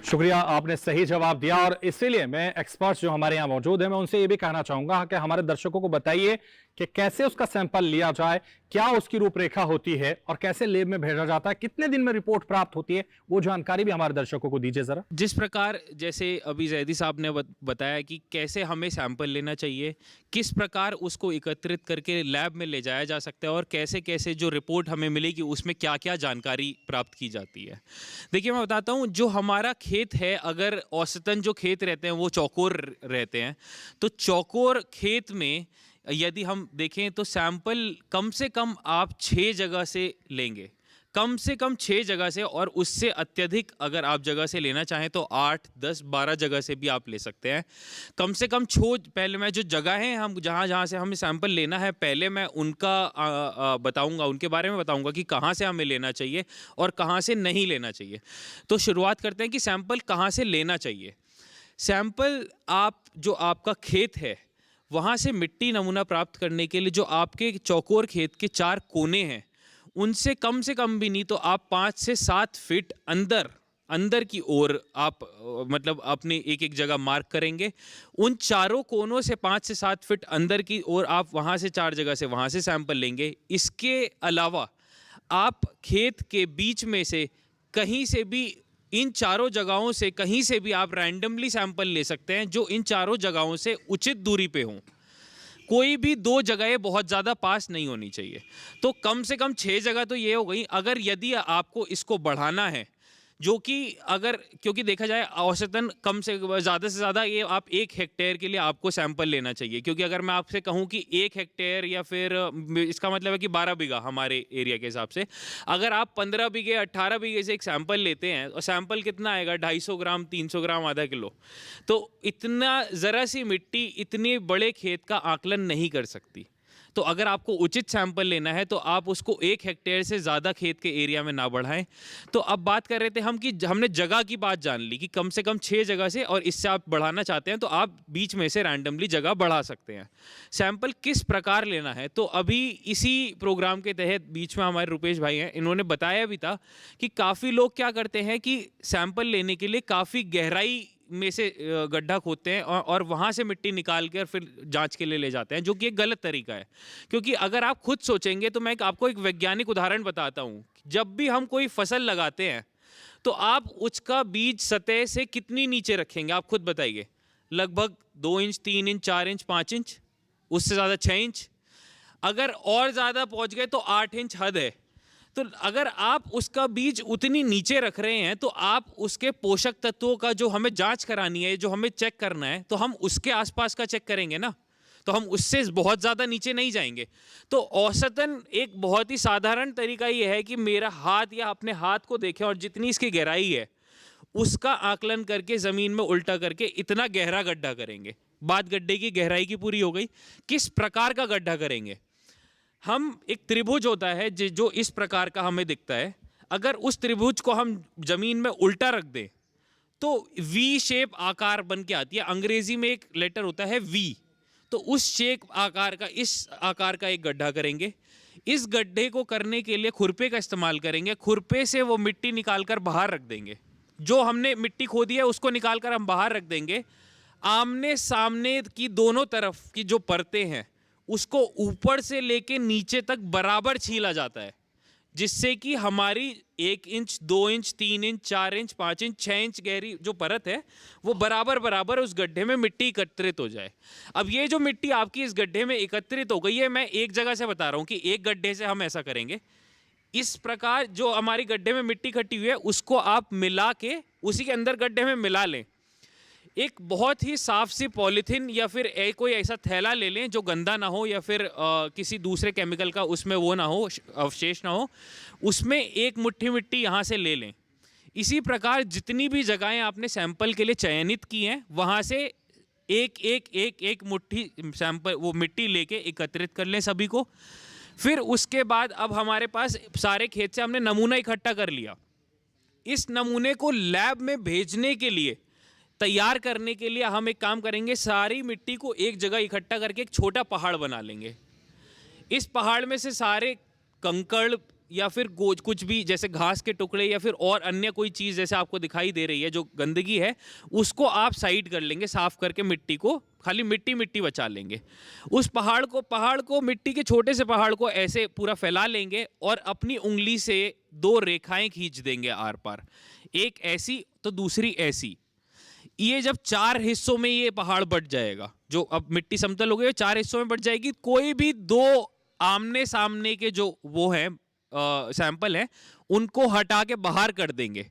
शुक्रिया, आपने सही जवाब दिया। और इसीलिए मैं एक्सपर्ट्स जो हमारे यहाँ मौजूद हैं मैं उनसे ये भी कहना चाहूंगा कि हमारे दर्शकों को बताइए कि कैसे उसका सैंपल लिया जाए, क्या उसकी रूपरेखा होती है और कैसे लैब में भेजा जाता है, कितने दिन में रिपोर्ट प्राप्त होती है, वो जानकारी भी हमारे दर्शकों को दीजिए जरा। जिस प्रकार जैसे अभी जैदी साहब ने बताया कि कैसे हमें सैंपल लेना चाहिए, किस प्रकार उसको एकत्रित करके लैब में ले जाया जा सकता है और कैसे कैसे जो रिपोर्ट हमें मिलेगी उसमें क्या क्या जानकारी प्राप्त की जाती है। देखिए मैं बताता हूँ, जो हमारा खेत है, अगर औसतन जो खेत रहते हैं वो चौकोर रहते हैं, तो चौकोर खेत में यदि हम देखें तो सैंपल कम से कम आप 6 जगह से लेंगे, कम से कम 6 जगह से, और उससे अत्यधिक अगर आप जगह से लेना चाहें तो 8, 10, 12 जगह से भी आप ले सकते हैं। कम से कम पहले मैं जो जगह है हम जहाँ से हमें सैंपल लेना है पहले मैं उनका बताऊंगा, उनके बारे में बताऊंगा कि कहाँ से हमें लेना चाहिए और कहाँ से नहीं लेना चाहिए। तो शुरुआत करते हैं कि सैंपल कहाँ से लेना चाहिए। सैंपल जो आपका खेत है वहाँ से मिट्टी नमूना प्राप्त करने के लिए जो आपके चौकोर खेत के 4 कोने हैं उनसे कम से कम भी नहीं तो आप 5 से 7 फीट अंदर की ओर आप मतलब अपने एक जगह मार्क करेंगे। उन चारों कोनों से 5 से 7 फीट अंदर की ओर आप वहाँ से 4 जगह से वहाँ से सैंपल लेंगे। इसके अलावा आप खेत के बीच में से कहीं से भी, इन चारों जगहों से कहीं से भी आप रैंडमली सैंपल ले सकते हैं जो इन चारों जगहों से उचित दूरी पे हों। कोई भी 2 जगहें बहुत ज़्यादा पास नहीं होनी चाहिए। तो कम से कम 6 जगह तो ये हो गई। अगर यदि आपको इसको बढ़ाना है, जो कि अगर क्योंकि देखा जाए औसतन कम से ज़्यादा ये आप 1 हेक्टेयर के लिए आपको सैंपल लेना चाहिए, क्योंकि अगर मैं आपसे कहूँ कि 1 हेक्टेयर या फिर इसका मतलब है कि 12 बीघा हमारे एरिया के हिसाब से, अगर आप 15 बीघे 18 बीघे से एक सैंपल लेते हैं और सैंपल कितना आएगा 250 ग्राम 300 ग्राम आधा किलो, तो इतना ज़रा सी मिट्टी इतने बड़े खेत का आकलन नहीं कर सकती। तो अगर आपको उचित सैंपल लेना है तो आप उसको 1 हेक्टेयर से ज़्यादा खेत के एरिया में ना बढ़ाएं। तो अब बात कर रहे थे हम कि हमने जगह की बात जान ली कि कम से कम 6 जगह से, और इससे आप बढ़ाना चाहते हैं तो आप बीच में से रैंडमली जगह बढ़ा सकते हैं। सैंपल किस प्रकार लेना है, तो अभी इसी प्रोग्राम के तहत बीच में हमारे रुपेश भाई हैं, इन्होंने बताया भी था कि काफ़ी लोग क्या करते हैं कि सैंपल लेने के लिए काफ़ी गहराई में से गड्ढा खोदते हैं और वहाँ से मिट्टी निकाल कर फिर जांच के लिए ले जाते हैं, जो कि एक गलत तरीका है। क्योंकि अगर आप खुद सोचेंगे तो मैं आपको एक वैज्ञानिक उदाहरण बताता हूँ। जब भी हम कोई फसल लगाते हैं तो आप उसका बीज सतह से कितनी नीचे रखेंगे, आप खुद बताइए। लगभग 2 इंच, 3 इंच, 4 इंच, 5 इंच, उससे ज़्यादा 6 इंच, अगर और ज़्यादा पहुँच गए तो 8 इंच हद है। तो अगर आप उसका बीज उतनी नीचे रख रहे हैं तो आप उसके पोषक तत्वों का जो हमें जांच करानी है, जो हमें चेक करना है, तो हम उसके आसपास का चेक करेंगे ना, तो हम उससे बहुत ज़्यादा नीचे नहीं जाएंगे। तो औसतन एक बहुत ही साधारण तरीका ये है कि मेरा हाथ या अपने हाथ को देखें और जितनी इसकी गहराई है उसका आकलन करके ज़मीन में उल्टा करके इतना गहरा गड्ढा करेंगे। बात गड्ढे की गहराई की पूरी हो गई। किस प्रकार का गड्ढा करेंगे, हम एक त्रिभुज होता है जो इस प्रकार का हमें दिखता है, अगर उस त्रिभुज को हम जमीन में उल्टा रख दें तो वी शेप आकार बन के आती है। अंग्रेजी में एक लेटर होता है वी, तो उस शेप आकार का, इस आकार का एक गड्ढा करेंगे। इस गड्ढे को करने के लिए खुरपे का इस्तेमाल करेंगे। खुरपे से वो मिट्टी निकालकर बाहर रख देंगे, जो हमने मिट्टी खोदी है उसको निकालकर हम बाहर रख देंगे। आमने सामने की दोनों तरफ की जो परतें हैं उसको ऊपर से लेके नीचे तक बराबर छीला जाता है। जिससे कि हमारी 1 inch 2 inch 3 inch 4 inch 5 inch 6 inch गहरी जो परत है वो बराबर बराबर उस गड्ढे में मिट्टी एकत्रित हो जाए। अब ये जो मिट्टी आपकी इस गड्ढे में एकत्रित हो गई है, मैं एक जगह से बता रहा हूँ कि एक गड्ढे से हम ऐसा करेंगे। इस प्रकार जो हमारी गड्ढे में मिट्टी इकट्ठी हुई है उसको आप मिला के उसी के अंदर गड्ढे में मिला लें। एक बहुत ही साफ सी पॉलीथीन या फिर कोई ऐसा थैला ले लें जो गंदा ना हो या फिर किसी दूसरे केमिकल का उसमें वो ना हो, अवशेष ना हो, उसमें एक मुट्ठी मिट्टी यहाँ से ले लें। इसी प्रकार जितनी भी जगहें आपने सैंपल के लिए चयनित की हैं वहाँ से एक मुट्ठी सैंपल वो मिट्टी लेके एकत्रित कर लें सभी को। फिर उसके बाद अब हमारे पास सारे खेत से हमने नमूना इकट्ठा कर लिया। इस नमूने को लैब में भेजने के लिए, तैयार करने के लिए हम एक काम करेंगे, सारी मिट्टी को एक जगह इकट्ठा करके एक छोटा पहाड़ बना लेंगे। इस पहाड़ में से सारे कंकड़ या फिर कुछ भी जैसे घास के टुकड़े या फिर और अन्य कोई चीज़ जैसे आपको दिखाई दे रही है जो गंदगी है, उसको आप साइड कर लेंगे, साफ करके मिट्टी को खाली मिट्टी बचा लेंगे। उस पहाड़ को मिट्टी के छोटे से पहाड़ को ऐसे पूरा फैला लेंगे और अपनी उंगली से 2 रेखाएं खींच देंगे आर पार, एक ऐसी तो दूसरी ऐसी। ये जब 4 हिस्सों में ये पहाड़ बट जाएगा, जो अब मिट्टी समतल हो गई 4 हिस्सों में बट जाएगी। कोई भी 2 आमने सामने के जो वो हैं सैंपल हैं उनको हटा के बाहर कर देंगे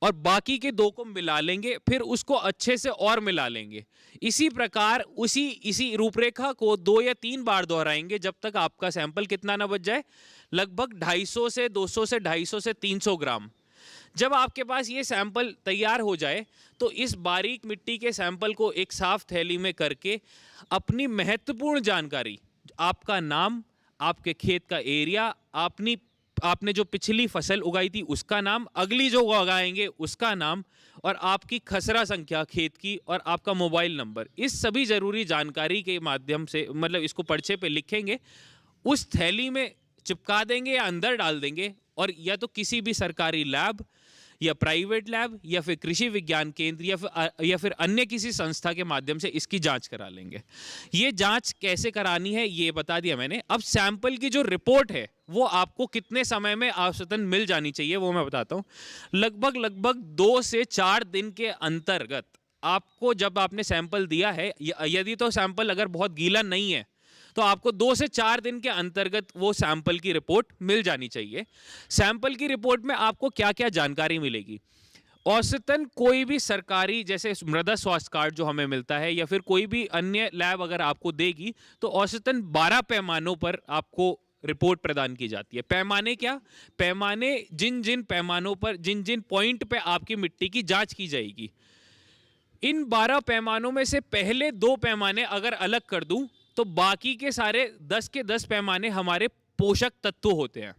और बाकी के 2 को मिला लेंगे, फिर उसको अच्छे से और मिला लेंगे। इसी प्रकार इसी रूपरेखा को 2 या 3 बार दोहराएंगे जब तक आपका सैंपल कितना ना बच जाए, लगभग 250 से 200 से 250 से 300 ग्राम। जब आपके पास ये सैंपल तैयार हो जाए तो इस बारीक मिट्टी के सैंपल को एक साफ थैली में करके अपनी महत्वपूर्ण जानकारी, आपका नाम, आपके खेत का एरिया, आपने जो पिछली फसल उगाई थी उसका नाम, अगली जो उगाएंगे उसका नाम और आपकी खसरा संख्या खेत की और आपका मोबाइल नंबर, इस सभी ज़रूरी जानकारी के माध्यम से मतलब इसको पर्चे पे लिखेंगे, उस थैली में चिपका देंगे या अंदर डाल देंगे और या तो किसी भी सरकारी लैब या प्राइवेट लैब या फिर कृषि विज्ञान केंद्र या फिर अन्य किसी संस्था के माध्यम से इसकी जांच करा लेंगे। ये जांच कैसे करानी है ये बता दिया मैंने। अब सैंपल की जो रिपोर्ट है वो आपको कितने समय में औसतन मिल जानी चाहिए वो मैं बताता हूँ। लगभग 2 से 4 दिन के अंतर्गत आपको, जब आपने सैंपल दिया है, यदि तो सैंपल अगर बहुत गीला नहीं है तो आपको 2 से 4 दिन के अंतर्गत वो सैंपल की रिपोर्ट मिल जानी चाहिए। सैंपल की रिपोर्ट में आपको क्या क्या जानकारी मिलेगी? औसतन कोई भी सरकारी जैसे मृदा स्वास्थ्य कार्ड जो हमें मिलता है या फिर कोई भी अन्य लैब अगर आपको देगी तो औसतन 12 पैमानों पर आपको रिपोर्ट प्रदान की जाती है। पैमाने क्या? पैमाने जिन पैमानों पर जिन पॉइंट पे आपकी मिट्टी की जाँच की जाएगी। इन 12 पैमानों में से पहले 2 पैमाने अगर अलग कर दूं तो बाकी के सारे 10 के 10 पैमाने हमारे पोषक तत्व होते हैं।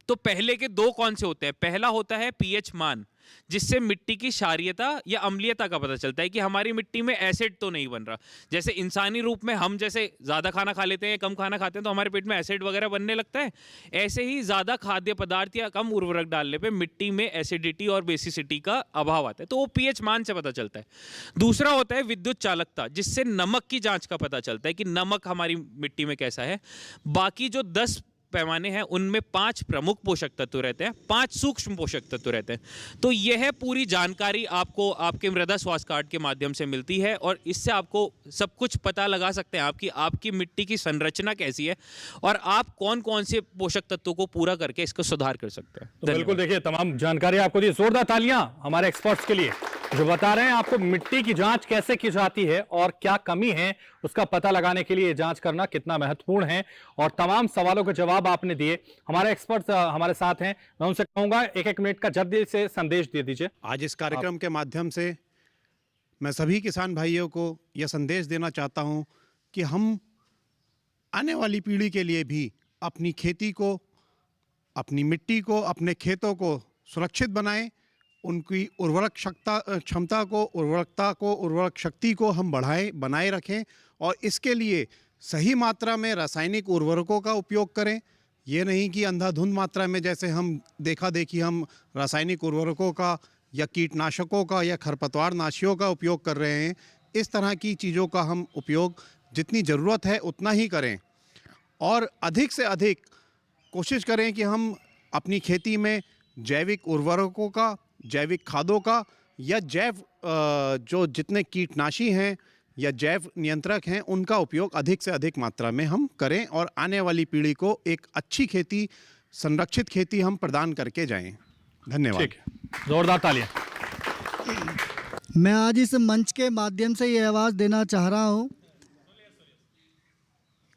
तो पहले के 2 कौन से होते हैं? पहला होता है पीएच मान, जिससे मिट्टी की क्षारीयता या अम्लीयता का पता चलता है कि हमारी मिट्टी में एसिड तो नहीं बन रहा। जैसे इंसानी रूप में हम जैसे ज़्यादा खाना खा लेते हैं, कम खाना खाते हैं तो हमारे पेट में एसिड वगैरह बनने लगता है, ऐसे ही ज़्यादा खाद्य पदार्थ या कम उर्वरक डालने पे मिट्टी में एसिडिटी और बेसिसिटी का अभाव आता है, तो वो पीएच मान से पता चलता है। दूसरा होता है विद्युत चालकता, जिससे नमक की जाँच का पता चलता है कि नमक हमारी मिट्टी में कैसा है। बाकी जो 10 पैमाने हैं उनमें 5 प्रमुख पोषक तत्व रहते हैं, 5 सूक्ष्म पोषक तत्व रहते हैं। तो यह पूरी जानकारी आपको आपके मृदा स्वास्थ्य कार्ड के माध्यम से मिलती है और इससे आपको सब कुछ पता लगा सकते हैं आपकी मिट्टी की संरचना कैसी है और आप कौन कौन से पोषक तत्वों को पूरा करके इसको सुधार कर सकते हैं। तो बिल्कुल देखिए, तमाम जानकारी आपको दी। जोरदार तालियां हमारे एक्सपर्ट्स के लिए जो बता रहे हैं आपको मिट्टी की जांच कैसे की जाती है और क्या कमी है उसका पता लगाने के लिए जांच करना कितना महत्वपूर्ण है, और तमाम सवालों के जवाब आपने दिए। हमारे एक्सपर्ट्स हमारे साथ हैं, मैं उनसे कहूंगा 1-1 मिनट का जल्दी से संदेश दे दीजिए। आज इस कार्यक्रम के माध्यम से मैं सभी किसान भाइयों को यह संदेश देना चाहता हूं कि हम आने वाली पीढ़ी के लिए भी अपनी खेती को, अपनी मिट्टी को, अपने खेतों को सुरक्षित बनाएं, उनकी उर्वरक क्षमता को, उर्वरक शक्ति को हम बनाए रखें और इसके लिए सही मात्रा में रासायनिक उर्वरकों का उपयोग करें। ये नहीं कि अंधाधुंध मात्रा में जैसे हम हम रासायनिक उर्वरकों का या कीटनाशकों का या खरपतवार नाशियों का उपयोग कर रहे हैं। इस तरह की चीज़ों का हम उपयोग जितनी ज़रूरत है उतना ही करें और अधिक से अधिक कोशिश करें कि हम अपनी खेती में जैविक उर्वरकों का, जैविक खादों का या जो जितने कीटनाशी हैं या जैव नियंत्रक हैं उनका उपयोग अधिक से अधिक मात्रा में हम करें और आने वाली पीढ़ी को एक अच्छी खेती, संरक्षित खेती हम प्रदान करके जाएं। धन्यवाद। जोरदार तालियां। मैं आज इस मंच के माध्यम से ये आवाज़ देना चाह रहा हूँ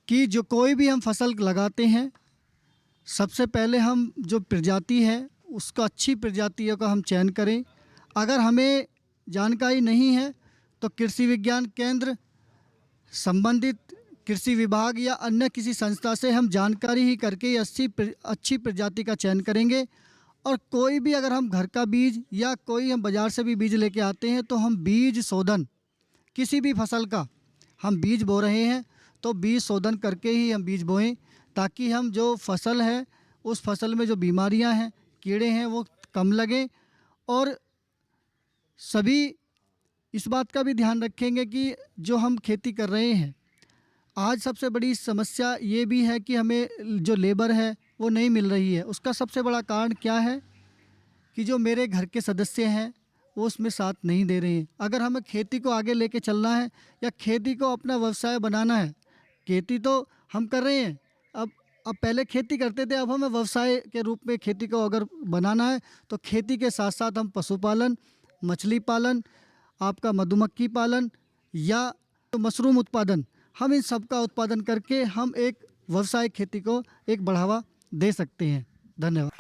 कि जो कोई भी हम फसल लगाते हैं, सबसे पहले हम जो प्रजाति है उसको अच्छी प्रजातियों का हम चयन करें। अगर हमें जानकारी नहीं है तो कृषि विज्ञान केंद्र, संबंधित कृषि विभाग या अन्य किसी संस्था से हम जानकारी ही करके अच्छी प्रजाति का चयन करेंगे। और कोई भी अगर हम घर का बीज या कोई हम बाज़ार से भी बीज लेके आते हैं तो हम बीज शोधन, किसी भी फसल का हम बीज बो रहे हैं तो बीज शोधन करके ही हम बीज बोएं, ताकि हम जो फसल है उस फसल में जो बीमारियां हैं, कीड़े हैं, वो कम लगें। और सभी इस बात का भी ध्यान रखेंगे कि जो हम खेती कर रहे हैं, आज सबसे बड़ी समस्या ये भी है कि हमें जो लेबर है वो नहीं मिल रही है। उसका सबसे बड़ा कारण क्या है कि जो मेरे घर के सदस्य हैं वो उसमें साथ नहीं दे रहे हैं। अगर हमें खेती को आगे लेके चलना है या खेती को अपना व्यवसाय बनाना है, खेती तो हम कर रहे हैं, अब पहले खेती करते थे, अब हमें व्यवसाय के रूप में खेती को अगर बनाना है तो खेती के साथ साथ हम पशुपालन, मछली पालन, आपका मधुमक्खी पालन या तो मशरूम उत्पादन, हम इन सब का उत्पादन करके हम एक व्यवसाय खेती को एक बढ़ावा दे सकते हैं। धन्यवाद।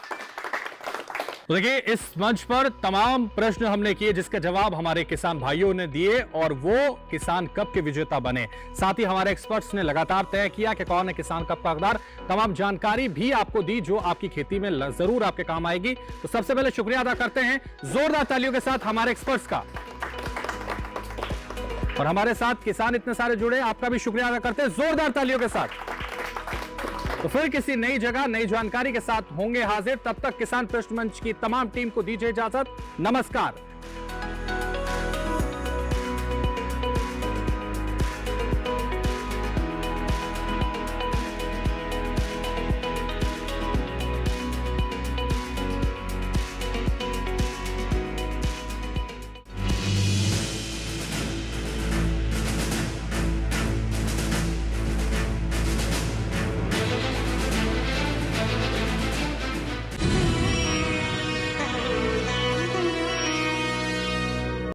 तो देखिए, इस मंच पर तमाम प्रश्न हमने किए जिसके जवाब हमारे किसान भाइयों ने दिए और वो किसान कप के विजेता बने। साथ ही हमारे एक्सपर्ट्स ने लगातार तय किया कि कौन है किसान कप का हकदार। तमाम जानकारी भी आपको दी जो आपकी खेती में जरूर आपके काम आएगी। तो सबसे पहले शुक्रिया अदा करते हैं जोरदार तालियों के साथ हमारे एक्सपर्ट्स का। और हमारे साथ किसान इतने सारे जुड़े, आपका भी शुक्रिया अदा करते हैं जोरदार तालियों के साथ। तो फिर किसी नई जगह नई जानकारी के साथ होंगे हाजिर। तब तक किसान पृष्ठ मंच की तमाम टीम को दीजिए इजाजत। नमस्कार।